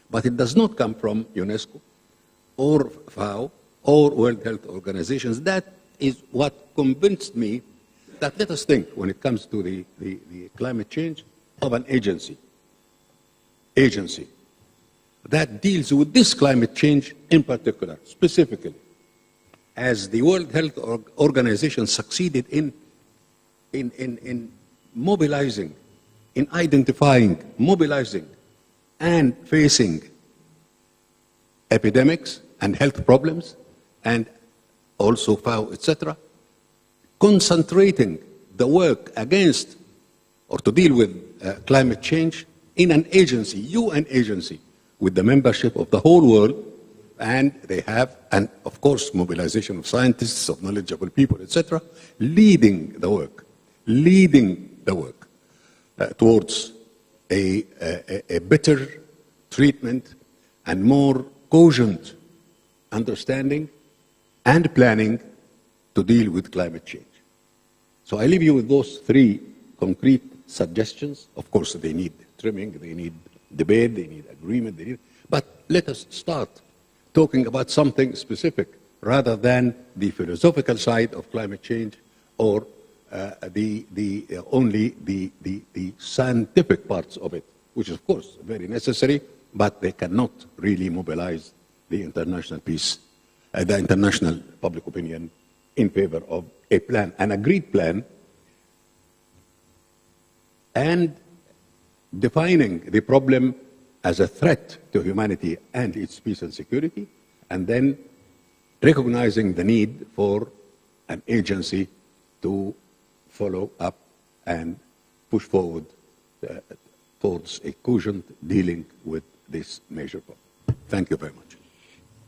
But it does not come from UNESCO or FAO or World Health Organizations. That is what convinced me that let us think, when it comes to the climate change, of an agency that deals with this climate change in particular, specifically, as the World Health Organization succeeded in mobilizing, in identifying, mobilizing, and facing epidemics and health problems, and also FAO, etc., concentrating the work against or to deal with climate change in an agency, UN agency, with the membership of the whole world, and they have, and of course, mobilization of scientists, of knowledgeable people, etc., leading the work towards a better treatment and more cogent understanding and planning to deal with climate change. So I leave you with those 3 concrete suggestions. Of course, they need trimming, they need debate, they need agreement, but let us start talking about something specific rather than the philosophical side of climate change or only the scientific parts of it, which is of course very necessary, but they cannot really mobilize the international peace, the international public opinion in favor of a plan, an agreed plan, and defining the problem as a threat to humanity and its peace and security, and then recognizing the need for an agency to follow up and push forward towards a cogent dealing with this major problem. Thank you very much.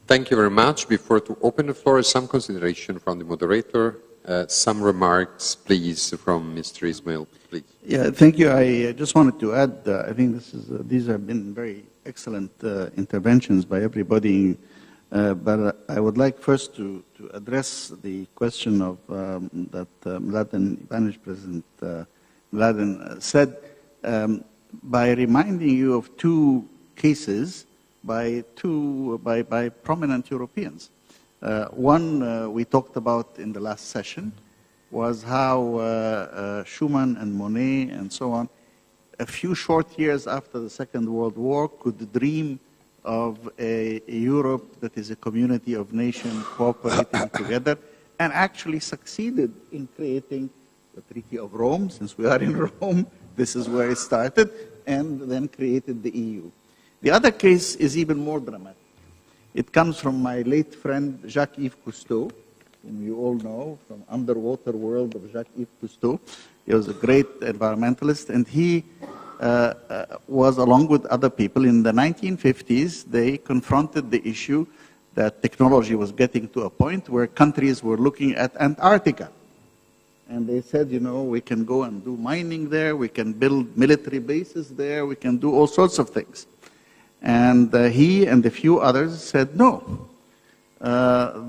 Thank you very much. Before to open the floor, some consideration from the moderator. Some remarks, please, from Mr. Ismail, please. Yeah, thank you. I just wanted to add, I think these have been very excellent interventions by everybody, but I would like first to address the question of that Mladen, Ivanic President Mladen said, by reminding you of two cases by prominent Europeans. One we talked about in the last session was how Schuman and Monet and so on, a few short years after the Second World War, could dream of a Europe that is a community of nations cooperating together, and actually succeeded in creating the Treaty of Rome. Since we are in Rome, this is where it started, and then created the EU. The other case is even more dramatic. It comes from my late friend Jacques-Yves Cousteau, whom you all know from underwater world of Jacques-Yves Cousteau. He was a great environmentalist, and he was, along with other people, in the 1950s, they confronted the issue that technology was getting to a point where countries were looking at Antarctica. And they said, you know, we can go and do mining there, we can build military bases there, we can do all sorts of things. And he and a few others said, no,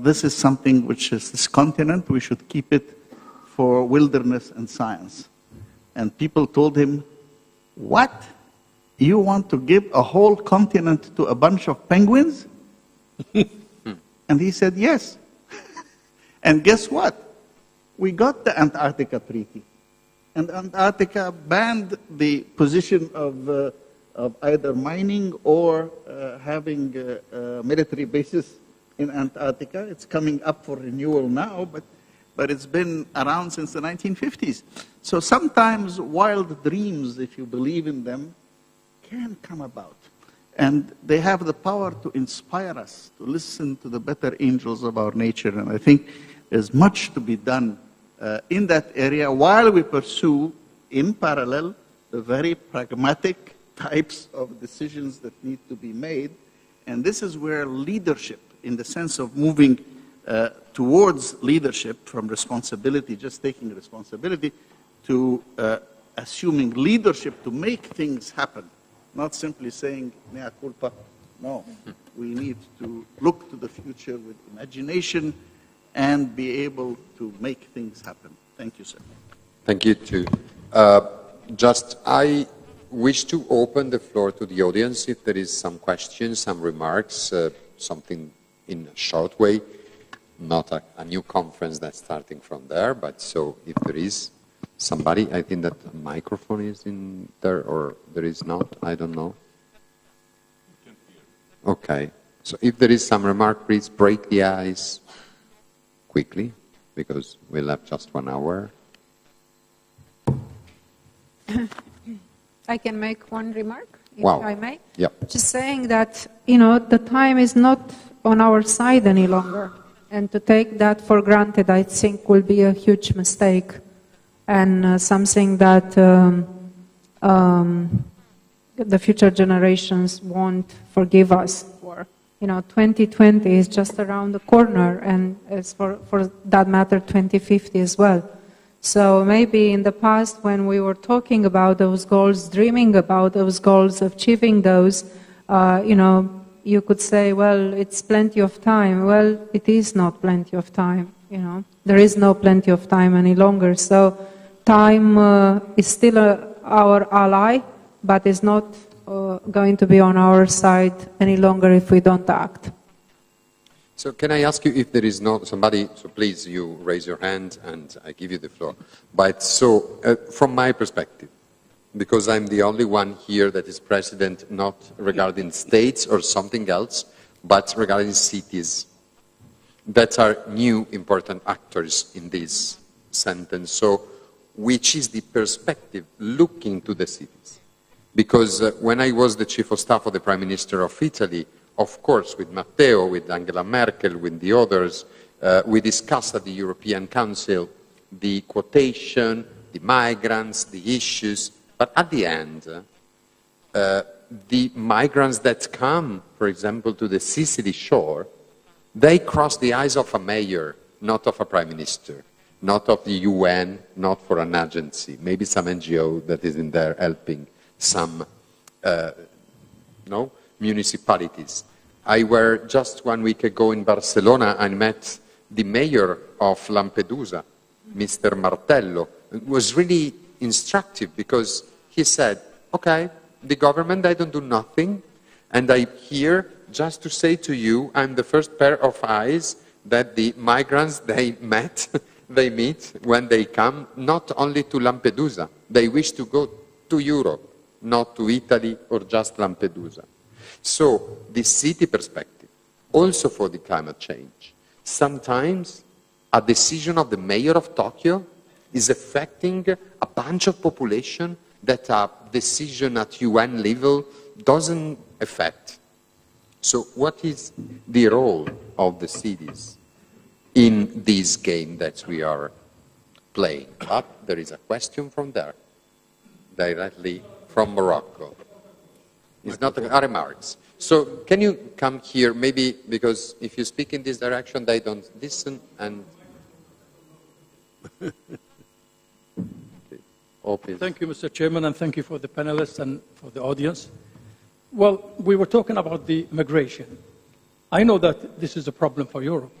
this is something which is this continent, we should keep it for wilderness and science. And people told him, what? You want to give a whole continent to a bunch of penguins? And he said, yes. And guess what? We got the Antarctica Treaty. And Antarctica banned the position of either mining or having military bases in Antarctica. It's coming up for renewal now, but it's been around since the 1950s. So sometimes wild dreams, if you believe in them, can come about. And they have the power to inspire us to listen to the better angels of our nature. And I think there's much to be done in that area while we pursue, in parallel, the very pragmatic types of decisions that need to be made. And this is where leadership, in the sense of moving towards leadership from responsibility, just taking responsibility, to assuming leadership to make things happen, not simply saying, mea culpa. No, we need to look to the future with imagination and be able to make things happen. Thank you, sir. Thank you, too. I wish to open the floor to the audience if there is some questions, some remarks, something in a short way, not a new conference that's starting from there, but so if there is somebody, I think that a microphone is in there, or there is not, I don't know. Okay, so if there is some remark, please break the ice quickly, because we'll have just 1 hour. I can make one remark, if I may. Yep. Just saying that, you know, the time is not on our side any longer. And to take that for granted, I think, will be a huge mistake. And something that the future generations won't forgive us for. You know, 2020 is just around the corner, and it's for that matter, 2050 as well. So maybe in the past, when we were talking about those goals, dreaming about those goals, achieving those, you know, you could say, well, it's plenty of time. Well, it is not plenty of time, you know. There is no plenty of time any longer. So time is still our ally, but is not going to be on our side any longer if we don't act. So can I ask you if there is not somebody, so please you raise your hand and I give you the floor. But so from my perspective, because I'm the only one here that is president not regarding states or something else, but regarding cities that are new important actors in this sentence. So which is the perspective looking to the cities? Because when I was the chief of staff of the Prime Minister of Italy, of course, with Matteo, with Angela Merkel, with the others, we discussed at the European Council the quotation, the migrants, the issues, but at the end, the migrants that come, for example, to the Sicily shore, they cross the eyes of a mayor, not of a prime minister, not of the UN, not for an agency, maybe some NGO that is in there helping some municipalities. I were just 1 week ago in Barcelona and met the mayor of Lampedusa, Mr. Martello. It was really instructive because he said, okay, the government, I don't do nothing, and I'm here just to say to you, I'm the first pair of eyes that the migrants they meet when they come, not only to Lampedusa, they wish to go to Europe, not to Italy or just Lampedusa. So the city perspective, also for the climate change, sometimes a decision of the mayor of Tokyo is affecting a bunch of population that a decision at UN level doesn't affect. So what is the role of the cities in this game that we are playing? But there is a question from there, directly from Morocco. It's not a remarks. So can you come here, maybe, because if you speak in this direction, they don't listen and... Okay. Thank you, Mr. Chairman, and thank you for the panelists and for the audience. Well, we were talking about the migration. I know that this is a problem for Europe,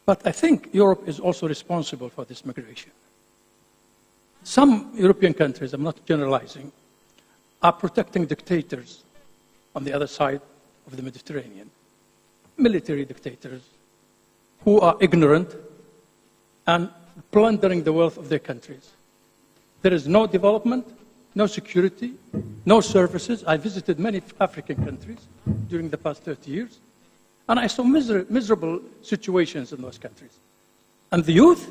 but I think Europe is also responsible for this migration. Some European countries, I'm not generalizing, are protecting dictators on the other side of the Mediterranean, military dictators who are ignorant and plundering the wealth of their countries. There is no development, no security, no services. I visited many African countries during the past 30 years, and I saw miserable situations in those countries. And the youth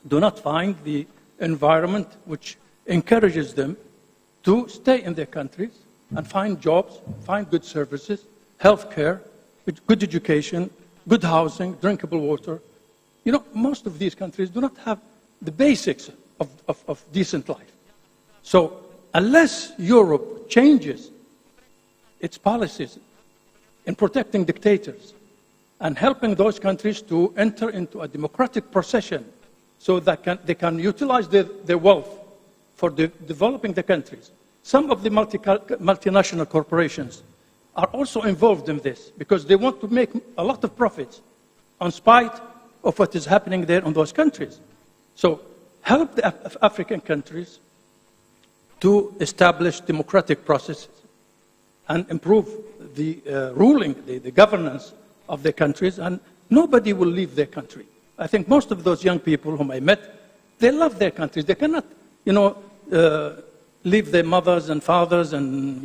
do not find the environment which encourages them to stay in their countries and find jobs, find good services, health care, good education, good housing, drinkable water. You know, most of these countries do not have the basics of decent life. So unless Europe changes its policies in protecting dictators and helping those countries to enter into a democratic procession so that they can utilize their wealth for developing the countries. Some of the multinational corporations are also involved in this because they want to make a lot of profits in spite of what is happening there in those countries. So help the African countries to establish democratic processes and improve the ruling, the governance of their countries, and nobody will leave their country. I think most of those young people whom I met, they love their countries. They cannot, leave their mothers and fathers and,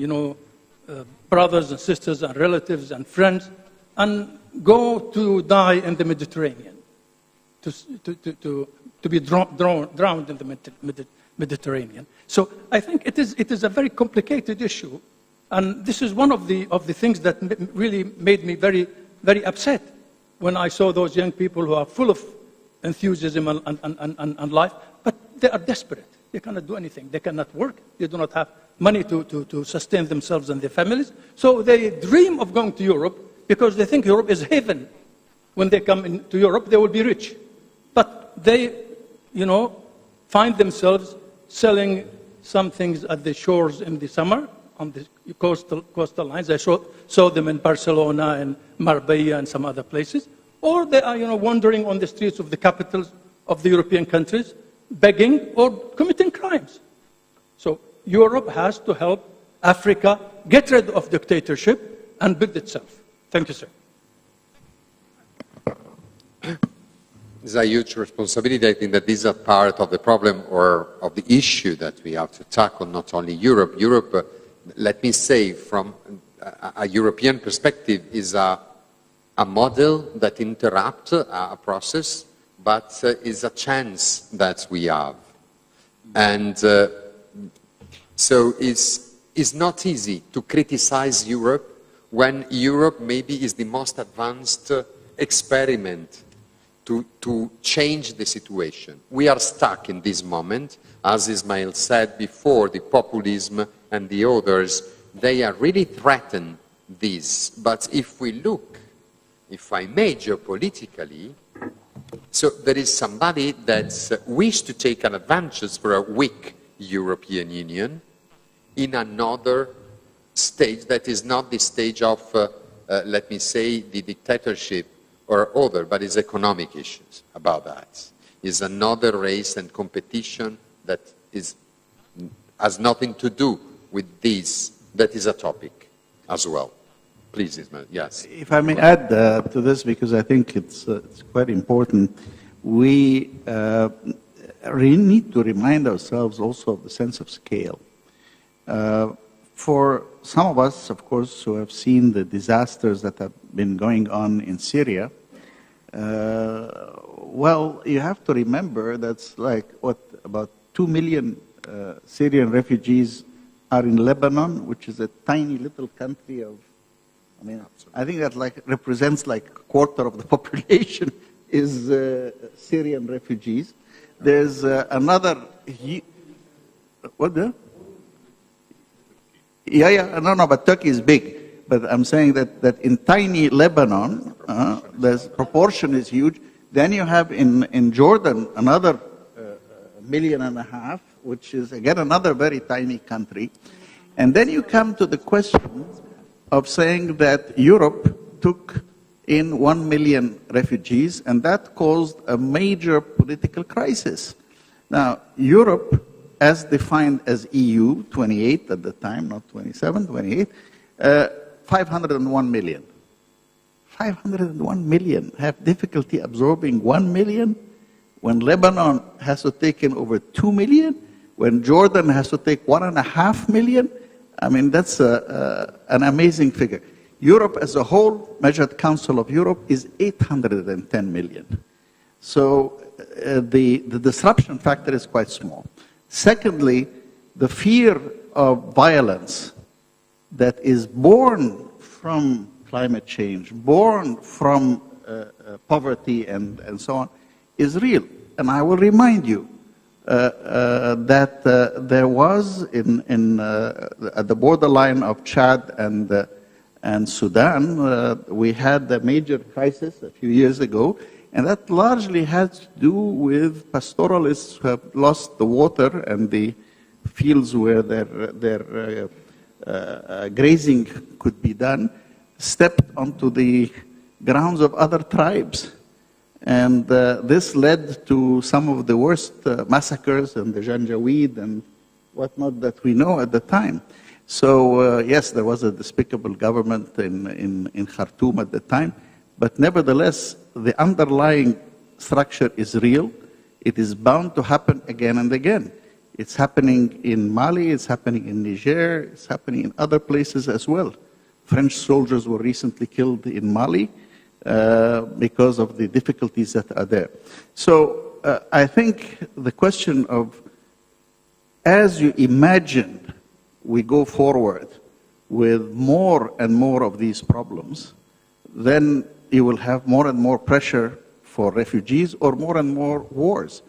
brothers and sisters and relatives and friends and go to die in the Mediterranean, to be drowned in the Mediterranean. So I think it is a very complicated issue, and this is one of the things that really made me very, very upset when I saw those young people who are full of enthusiasm and life, but they are desperate. They cannot do anything. They cannot work. They do not have money to sustain themselves and their families. So they dream of going to Europe because they think Europe is heaven. When they come into Europe, they will be rich. But they, find themselves selling some things at the shores in the summer on the coastal lines. I saw them in Barcelona and Marbella and some other places. Or they are, wandering on the streets of the capitals of the European countries, begging or committing crimes. So Europe has to help Africa get rid of dictatorship and build itself. Thank you, sir. It's a huge responsibility. I think that this is a part of the problem or of the issue that we have to tackle, not only Europe. Europe, let me say, from a European perspective, is a model that interrupts a process, but is a chance that we have. And so it's not easy to criticize Europe when Europe maybe is the most advanced experiment to change the situation. We are stuck in this moment. As Ismail said before, the populism and the others, they are really threatened this. But if we look, if I may, geopolitically, so there is somebody that wishes to take an advantage for a weak European Union in another stage that is not the stage of, let me say, the dictatorship or other, but it's economic issues about that. It's another race and competition that has nothing to do with this. That is a topic as well. Please, Ismail, yes. If I may add to this, because I think it's quite important, we really need to remind ourselves also of the sense of scale. For some of us, of course, who have seen the disasters that have been going on in Syria, well, you have to remember that's like, what, about 2 million Syrian refugees are in Lebanon, which is a tiny little country of, I mean, I think that like represents like a quarter of the population is Syrian refugees. There's another, what the? Yeah, no, but Turkey is big. But I'm saying that in tiny Lebanon, the proportion is huge. Then you have in Jordan another 1.5 million, which is again another very tiny country. And then you come to the question of saying that Europe took in 1 million refugees, and that caused a major political crisis. Now, Europe, as defined as EU, 28 at the time, not 27, 28, 501 million. 501 million have difficulty absorbing 1 million when Lebanon has to take in over 2 million, when Jordan has to take 1.5 million. I mean, that's an amazing figure. Europe as a whole, measured Council of Europe, is 810 million. So the disruption factor is quite small. Secondly, the fear of violence that is born from climate change, born from poverty and so on, is real. And I will remind you that there was at the borderline of Chad and Sudan, we had a major crisis a few years ago, and that largely had to do with pastoralists who have lost the water and the fields where their grazing could be done, stepped onto the grounds of other tribes. And this led to some of the worst massacres and the Janjaweed and whatnot that we know at the time. So yes, there was a despicable government in Khartoum at the time, but nevertheless, the underlying structure is real. It is bound to happen again and again. It's happening in Mali, it's happening in Niger, it's happening in other places as well. French soldiers were recently killed in Mali because of the difficulties that are there. So I think the question of, as you imagine we go forward with more and more of these problems, then you will have more and more pressure for refugees or more and more wars.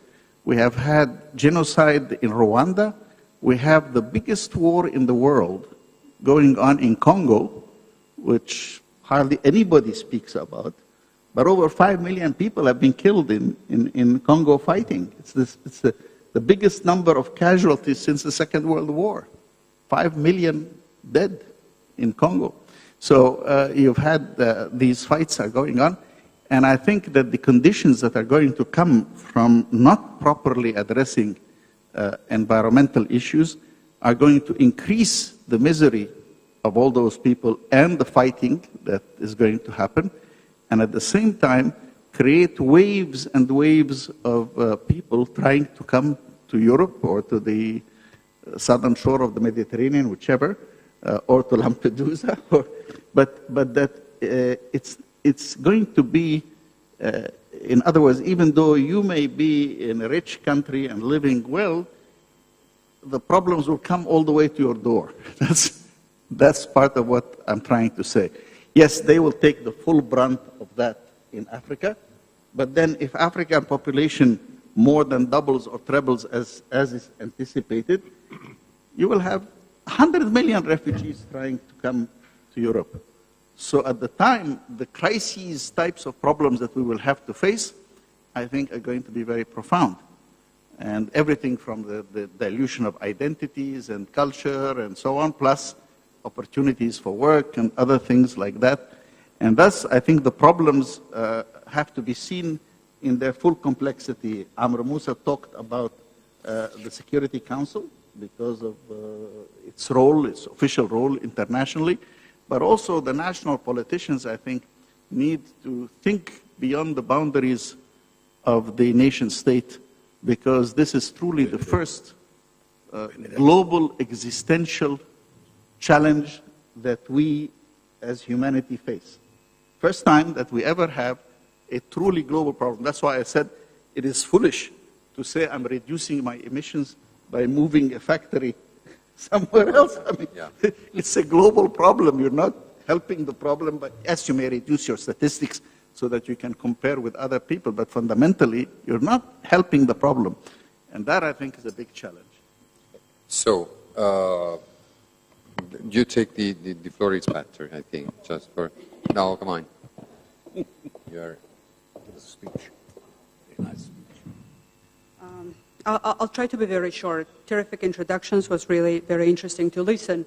We have had genocide in Rwanda. We have the biggest war in the world going on in Congo, which hardly anybody speaks about. But over 5 million people have been killed in Congo fighting. It's the biggest number of casualties since the Second World War. 5 million dead in Congo. So you've had these fights are going on. And I think that the conditions that are going to come from not properly addressing environmental issues are going to increase the misery of all those people and the fighting that is going to happen, and at the same time create waves and waves of people trying to come to Europe or to the southern shore of the Mediterranean, whichever, or to Lampedusa, but that it's going to be, in other words, even though you may be in a rich country and living well, the problems will come all the way to your door. That's part of what I'm trying to say. Yes, they will take the full brunt of that in Africa, but then if African population more than doubles or trebles as is anticipated, you will have 100 million refugees trying to come to Europe. So at the time, the crises types of problems that we will have to face, I think, are going to be very profound. And everything from the dilution of identities and culture and so on, plus opportunities for work and other things like that. And thus, I think the problems have to be seen in their full complexity. Amre Moussa talked about the Security Council because of its role, its official role internationally, but also the national politicians, I think, need to think beyond the boundaries of the nation state, because this is truly the first global existential challenge that we as humanity face. First time that we ever have a truly global problem. That's why I said it is foolish to say I'm reducing my emissions by moving a factory somewhere else. I mean, it's a global problem. You're not helping the problem, but yes, you may reduce your statistics so that you can compare with other people, but fundamentally, you're not helping the problem. And that, I think, is a big challenge. So, you take the floor is better, I think, just for... No, come on. Your speech. Nice speech. I'll try to be very short. Terrific introductions. Was really very interesting to listen.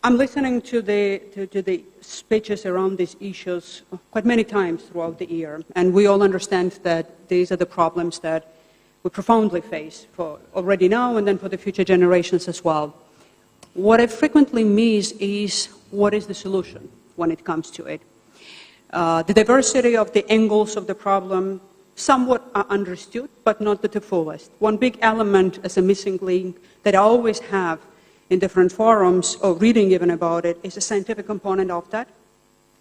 I'm listening to the speeches around these issues quite many times throughout the year, and we all understand that these are the problems that we profoundly face for already now and then for the future generations as well. What I frequently miss is what is the solution when it comes to it. The diversity of the angles of the problem somewhat are understood, but not to the fullest. One big element as a missing link that I always have in different forums, or reading even about it, is a scientific component of that.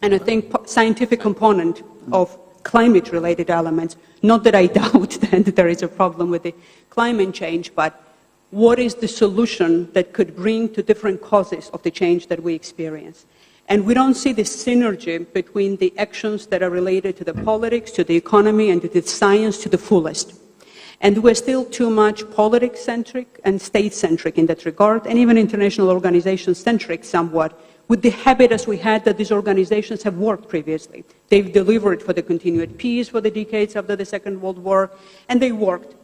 And I think scientific component of climate-related elements, not that I doubt that there is a problem with the climate change, but what is the solution that could bring to different causes of the change that we experience? And we don't see the synergy between the actions that are related to the politics, to the economy, and to the science to the fullest. And we're still too much politics-centric and state-centric in that regard, and even international organization-centric somewhat, with the habit as we had that these organizations have worked previously. They've delivered for the continued peace for the decades after the Second World War, and they worked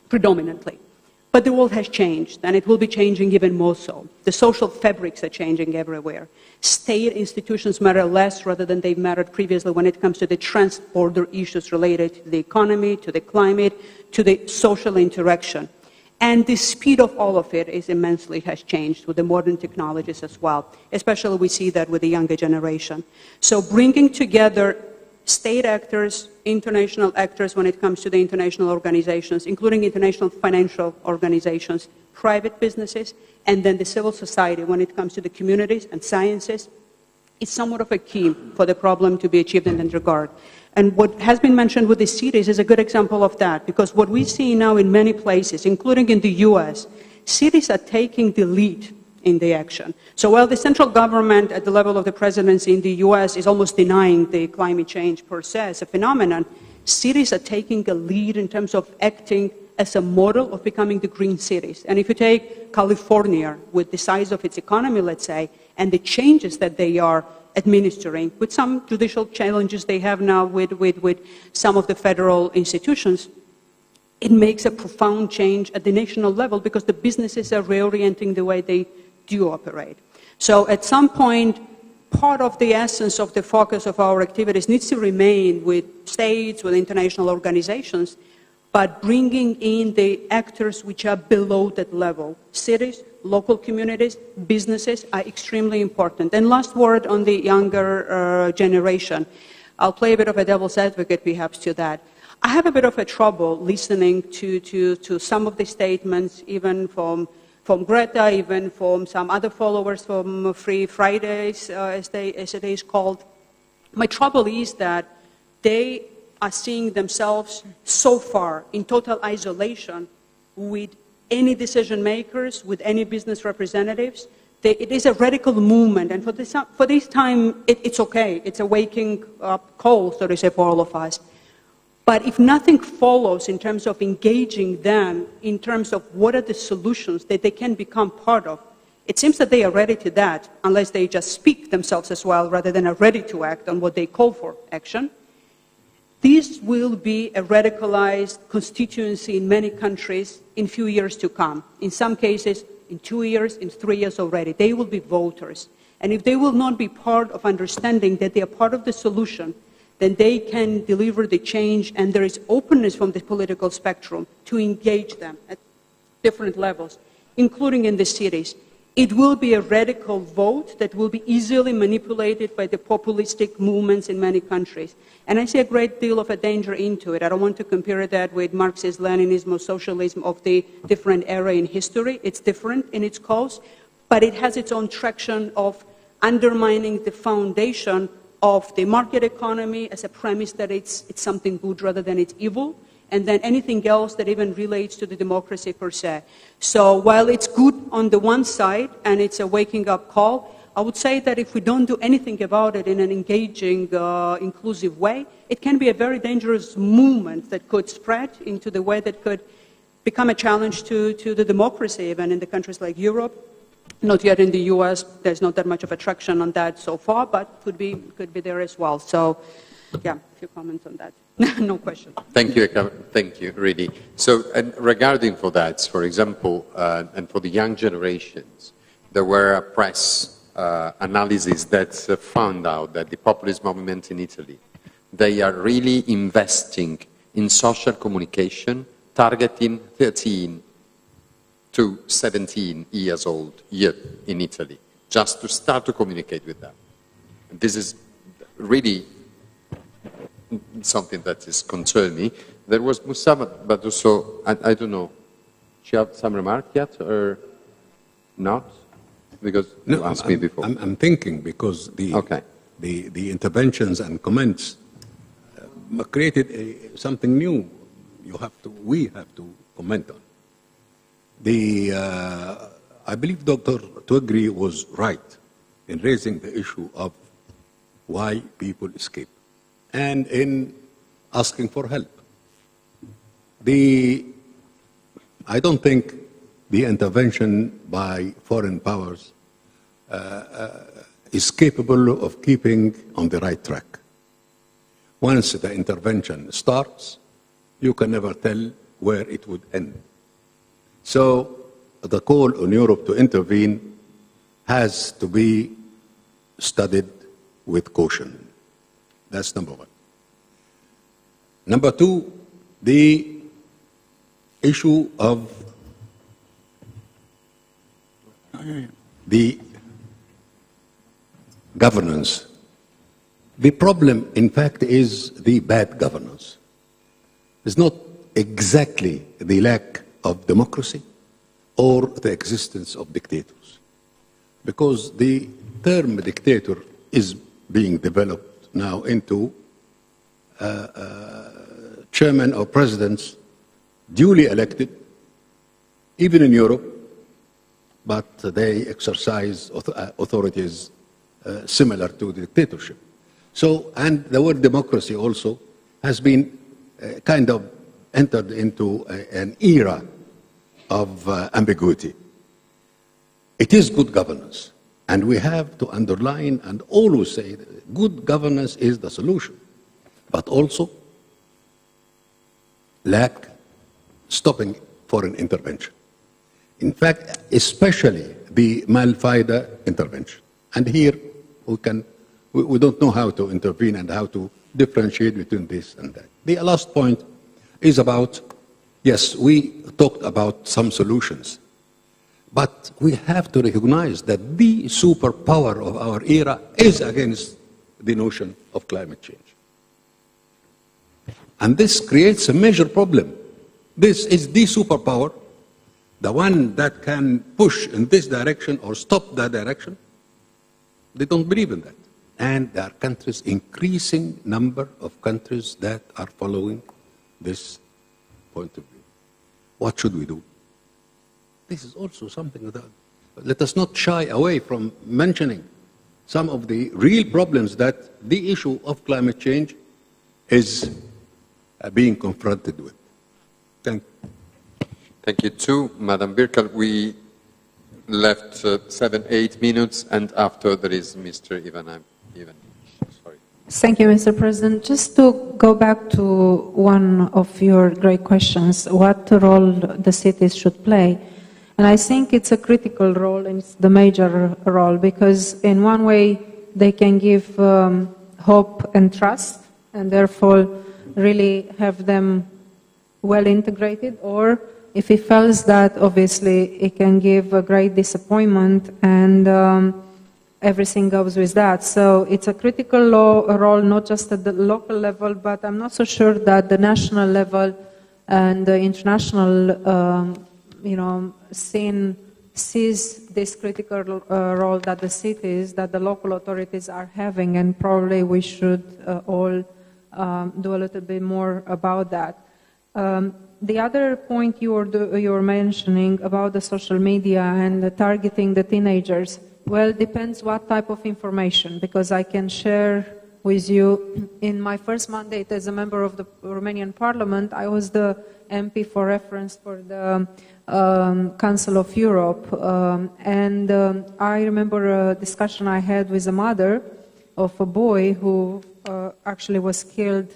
predominantly. But the world has changed, and it will be changing even more so. The social fabrics are changing everywhere. State institutions matter less rather than they've mattered previously when it comes to the trans-border issues related to the economy, to the climate, to the social interaction. And the speed of all of it is immensely has changed with the modern technologies as well. Especially we see that with the younger generation. So bringing together state actors, international actors when it comes to the international organizations, including international financial organizations, private businesses, and then the civil society when it comes to the communities and sciences, is somewhat of a key for the problem to be achieved in that regard. And what has been mentioned with the cities is a good example of that, because what we see now in many places, including in the US, cities are taking the lead in the action. So while the central government at the level of the presidency in the US is almost denying the climate change per se as a phenomenon, cities are taking a lead in terms of acting as a model of becoming the green cities. And if you take California with the size of its economy, let's say, and the changes that they are administering, with some judicial challenges they have now with some of the federal institutions, it makes a profound change at the national level because the businesses are reorienting the way they do operate. So at some point, part of the essence of the focus of our activities needs to remain with states, with international organizations, but bringing in the actors which are below that level. Cities, local communities, businesses are extremely important. And last word on the younger generation. I'll play a bit of a devil's advocate perhaps to that. I have a bit of a trouble listening to some of the statements, even from Greta, even from some other followers from Free Fridays, as it is called. My trouble is that they are seeing themselves so far in total isolation with any decision makers, with any business representatives. It is a radical movement, and for this time, it's okay. It's a waking up call, so to say, for all of us. But if nothing follows in terms of engaging them, in terms of what are the solutions that they can become part of, it seems that they are ready to that, unless they just speak themselves as well, rather than are ready to act on what they call for action. This will be a radicalized constituency in many countries in few years to come. In some cases, in 2 years, in 3 years already. They will be voters. And if they will not be part of understanding that they are part of the solution, then they can deliver the change, and there is openness from the political spectrum to engage them at different levels, including in the cities. It will be a radical vote that will be easily manipulated by the populistic movements in many countries. And I see a great deal of a danger into it. I don't want to compare that with Marxist Leninism or socialism of the different era in history. It's different in its cause, but it has its own traction of undermining the foundation of the market economy as a premise that it's something good rather than it's evil, and then anything else that even relates to the democracy per se. So while it's good on the one side, and it's a waking up call, I would say that if we don't do anything about it in an engaging, inclusive way, it can be a very dangerous movement that could spread into the way that could become a challenge to the democracy, even in the countries like Europe. Not yet in the US, there's not that much of a traction on that so far, but could be there as well. So, yeah, a few comments on that. No question. Thank you, really. So, and regarding for that, for example, and for the young generations, there were a press analysis that found out that the populist movement in Italy, they are really investing in social communication, targeting 13 to 17 years old in Italy, just to start to communicate with them. This is really something that is concerning me. There was Moussa, but also, I don't know, do you have some remark yet, or not? Because you asked me before. I'm thinking, because the interventions and comments created something new. We have to comment on. I believe Dr. Twigri was right in raising the issue of why people escape and in asking for help. I don't think the intervention by foreign powers is capable of keeping on the right track. Once the intervention starts, you can never tell where it would end. So the call on Europe to intervene has to be studied with caution. That's number one. Number two, the issue of the governance. The problem, in fact, is the bad governance. It's not exactly the lack of democracy or the existence of dictators. Because the term dictator is being developed now into chairman or presidents duly elected, even in Europe, but they exercise authorities similar to dictatorship. So, and the word democracy also has been kind of entered into an era of ambiguity. It is good governance, and we have to underline and always say that good governance is the solution, but also lack stopping foreign intervention. In fact, especially the Malfida intervention. And here we don't know how to intervene and how to differentiate between this and that. The last point is about Yes, we talked about some solutions, but we have to recognize that the superpower of our era is against the notion of climate change. And this creates a major problem. This is the superpower, the one that can push in this direction or stop that direction. They don't believe in that. And there are countries, increasing number of countries that are following this point of view. What should we do? This is also something that, let us not shy away from mentioning some of the real problems that the issue of climate change is being confronted with. Thank you. Thank you too, Madam Birchall. We left 7-8 minutes, and after there is Mr. Ivanic. Sorry. Thank you, Mr. President. Just to go back to one of your great questions, what role the cities should play. And I think it's a critical role, and it's the major role, because in one way they can give hope and trust, and therefore really have them well integrated, or if it fails that, obviously it can give a great disappointment, and everything goes with that. So it's a critical role, not just at the local level, but I'm not so sure that the national level and the international scene sees this critical role that the cities, that the local authorities are having, and probably we should all do a little bit more about that. The other point you were mentioning about the social media and targeting the teenagers, well, it depends what type of information, because I can share with you, in my first mandate as a member of the Romanian Parliament, I was the MP for reference for the Council of Europe, and I remember a discussion I had with a mother of a boy who actually was killed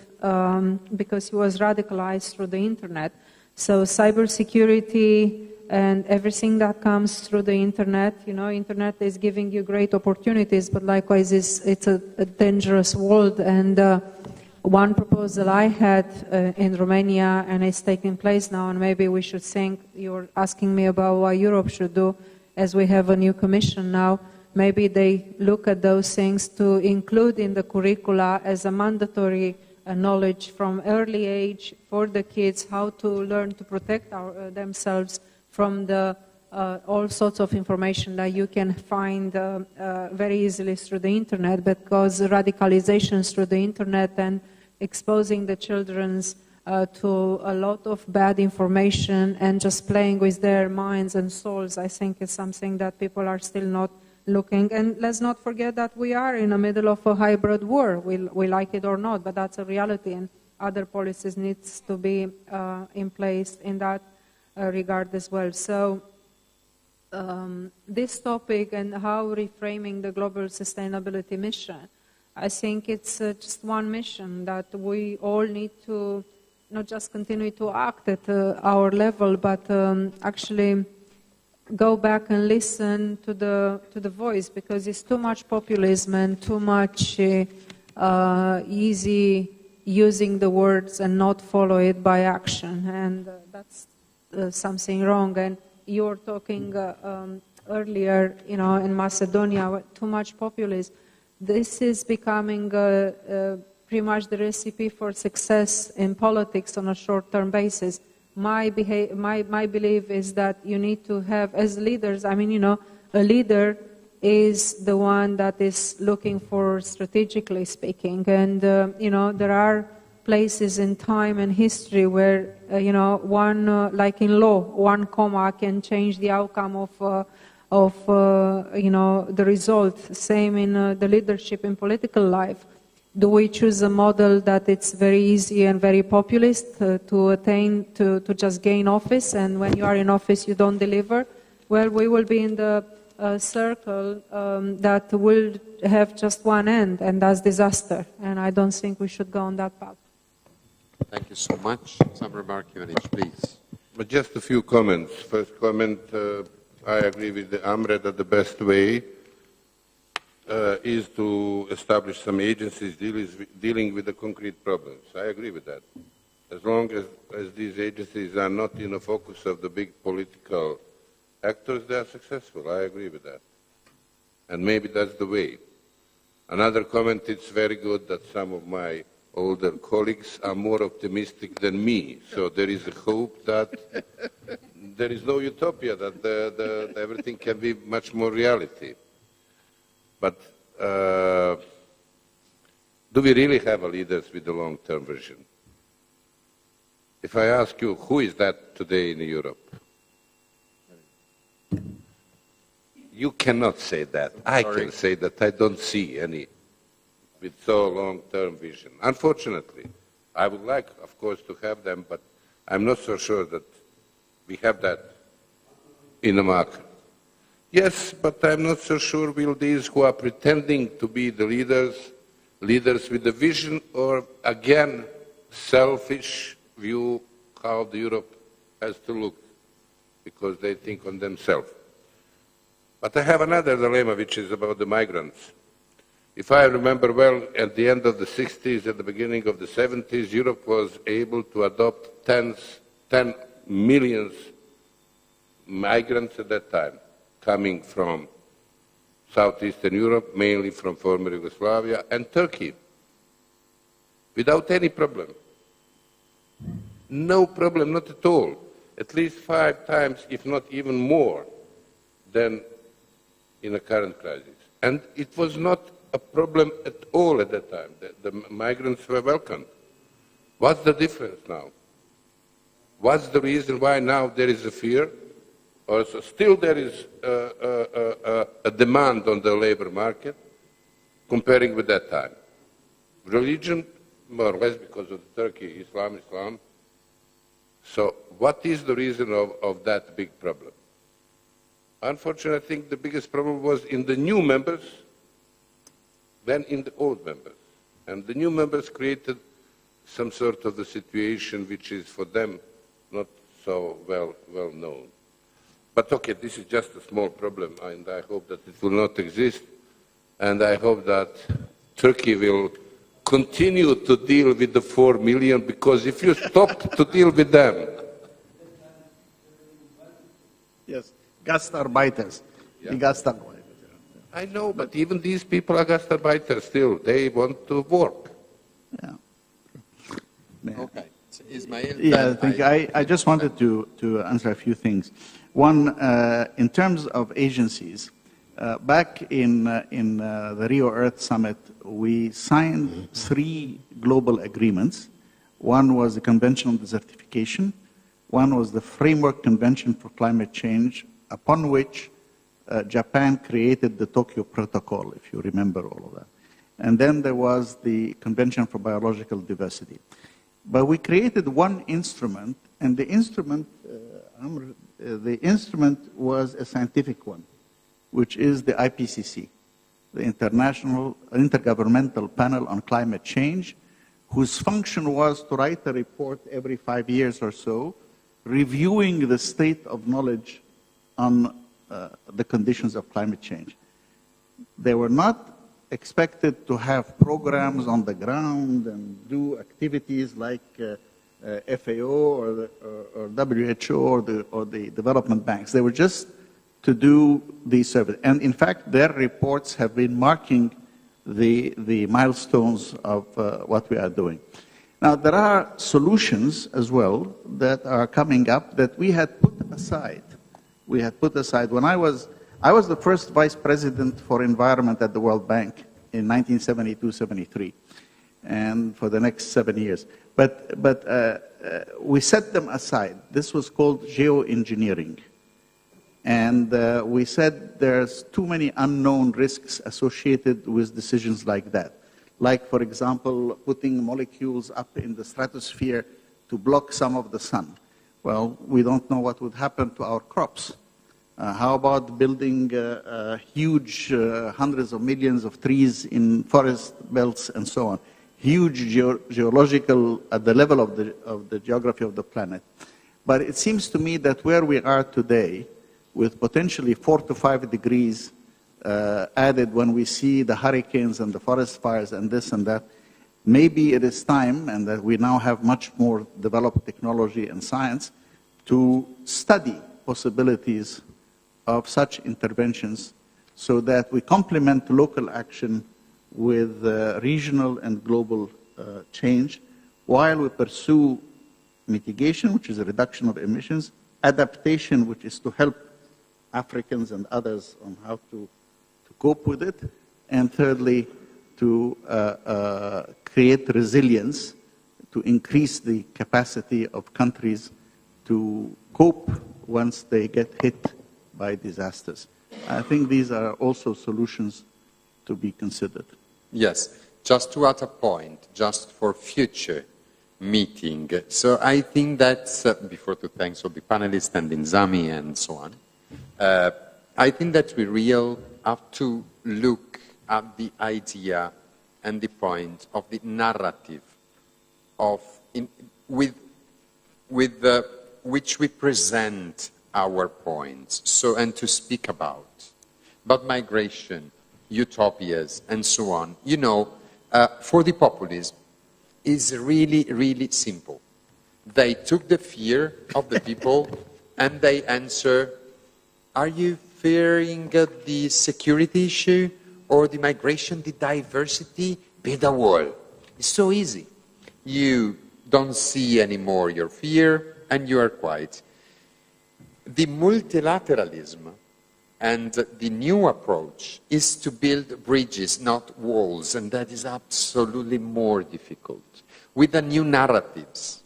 because he was radicalized through the internet. So cybersecurity and everything that comes through the internet, internet is giving you great opportunities, but likewise it's a dangerous world. And one proposal I had in Romania, and it's taking place now, and maybe we should think, you're asking me about what Europe should do, as we have a new commission now, maybe they look at those things to include in the curricula as a mandatory knowledge from early age for the kids, how to learn to protect themselves from the all sorts of information that you can find very easily through the internet, because radicalizations through the internet and exposing the children to a lot of bad information and just playing with their minds and souls, I think is something that people are still not looking. And let's not forget that we are in the middle of a hybrid war. We like it or not, but that's a reality, and other policies needs to be in place in that regard as well. So this topic and how reframing the global sustainability mission, I think it's just one mission that we all need to not just continue to act at our level, but actually go back and listen to the voice, because it's too much populism and too much easy using the words and not follow it by action, and that's something wrong. And you were talking earlier, in Macedonia, too much populism. This is becoming pretty much the recipe for success in politics on a short-term basis. My belief is that you need to have, as leaders, a leader is the one that is looking for strategically speaking. And, there are places in time and history where, like in law, one comma can change the outcome of the result. Same in the leadership in political life. Do we choose a model that it's very easy and very populist to attain, to just gain office, and when you are in office you don't deliver? Well, we will be in the circle that will have just one end, and that's disaster. And I don't think we should go on that path. Thank you so much. Some remark, Ivanic, please. But just a few comments. First comment, I agree with Amre that the best way is to establish some agencies dealing with the concrete problems. I agree with that. as long as these agencies are not in the focus of the big political actors, they are successful. I agree with that. And maybe that's the way. Another comment, it's very good that some of my older colleagues are more optimistic than me. So there is a hope that there is no utopia, that everything can be much more reality. But do we really have leaders with a long-term vision? If I ask you, who is that today in Europe? You cannot say that. I can say that I don't see any with so long-term vision. Unfortunately, I would like, of course, to have them, but I'm not so sure that we have that in the market. Yes, but I'm not so sure will these who are pretending to be the leaders with a vision, or again, selfish view how the Europe has to look, because they think on themselves. But I have another dilemma, which is about the migrants. If I remember well, at the end of the 60s, at the beginning of the 70s, Europe was able to adopt 10 million migrants at that time, coming from Southeastern Europe, mainly from former Yugoslavia, and Turkey, without any problem. No problem, not at all. At least 5 times, if not even more, than in the current crisis. And it was not a problem at all at that time. The migrants were welcomed. What's the difference now? What's the reason why now there is a fear? Or so still there is a demand on the labor market, comparing with that time. Religion, more or less because of Turkey, Islam. So what is the reason of that big problem? Unfortunately, I think the biggest problem was in the new members than in the old members. And the new members created some sort of a situation which is for them not so well known. But okay, this is just a small problem, and I hope that it will not exist. And I hope that Turkey will continue to deal with the 4 million, because if you stop to deal with them... Yes, Gastarbeiters. Yeah. The Gastarbeiters. I know, but even these people are Gastarbeiters still. They want to work. Yeah. Okay. So Ismail? Yeah, I just wanted to answer a few things. One, in terms of agencies, back in the Rio Earth Summit, we signed 3 global agreements. One was the Convention on Desertification. One was the Framework Convention for Climate Change, upon which Japan created the Tokyo Protocol, if you remember all of that. And then there was the Convention for Biological Diversity. But we created one instrument, and the instrument, was a scientific one, which is the IPCC, the Intergovernmental Panel on Climate Change, whose function was to write a report every 5 years or so, reviewing the state of knowledge on the conditions of climate change. They were not expected to have programs on the ground and do activities like FAO or WHO or the development banks. They were just to do these surveys. And in fact, their reports have been marking the milestones of what we are doing. Now, there are solutions as well that are coming up that we had put aside. We had put aside. When I was the first vice president for environment at the World Bank in 1972-73, and for the next 7 years. But we set them aside. This was called geoengineering. And we said there's too many unknown risks associated with decisions like that. Like, for example, putting molecules up in the stratosphere to block some of the sun. Well, we don't know what would happen to our crops. How about building huge hundreds of millions of trees in forest belts and so on? Huge geological, at the level of the geography of the planet. But it seems to me that where we are today, with potentially 4 to 5 degrees added when we see the hurricanes and the forest fires and this and that, maybe it is time, and that we now have much more developed technology and science, to study possibilities of such interventions so that we complement local action with regional and global change, while we pursue mitigation, which is a reduction of emissions, adaptation, which is to help Africans and others on how to cope with it, and thirdly, to create resilience, to increase the capacity of countries to cope once they get hit by disasters. I think these are also solutions to be considered. Yes, just to add a point, just for future meeting. So I think that, before to thanks all the panelists and Inzami and so on, I think that we really have to look at the idea and the point of the narrative of with which we present our points. So, and to speak about migration, utopias, and so on. You know, for the populism, is really, really simple. They took the fear of the people and they answer, are you fearing the security issue or the migration, the diversity? Build a wall. It's so easy. You don't see anymore your fear and you are quiet. The multilateralism and the new approach is to build bridges, not walls, and that is absolutely more difficult. With the new narratives,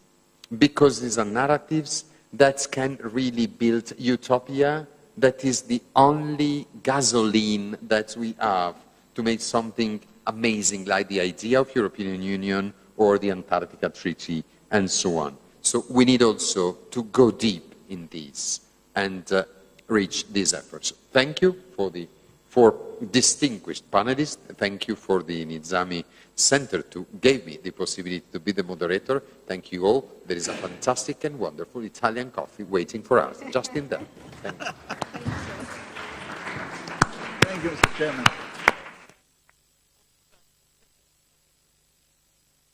because these are narratives that can really build utopia, that is the only gasoline that we have to make something amazing, like the idea of European Union or the Antarctica Treaty, and so on. So we need also to go deep in this and reach these efforts. Thank you for the four distinguished panelists. Thank you for the Nizami Center to give me the possibility to be the moderator. Thank you all. There is a fantastic and wonderful Italian coffee waiting for us, just in there. Thank you. Thank you, Mr. Chairman.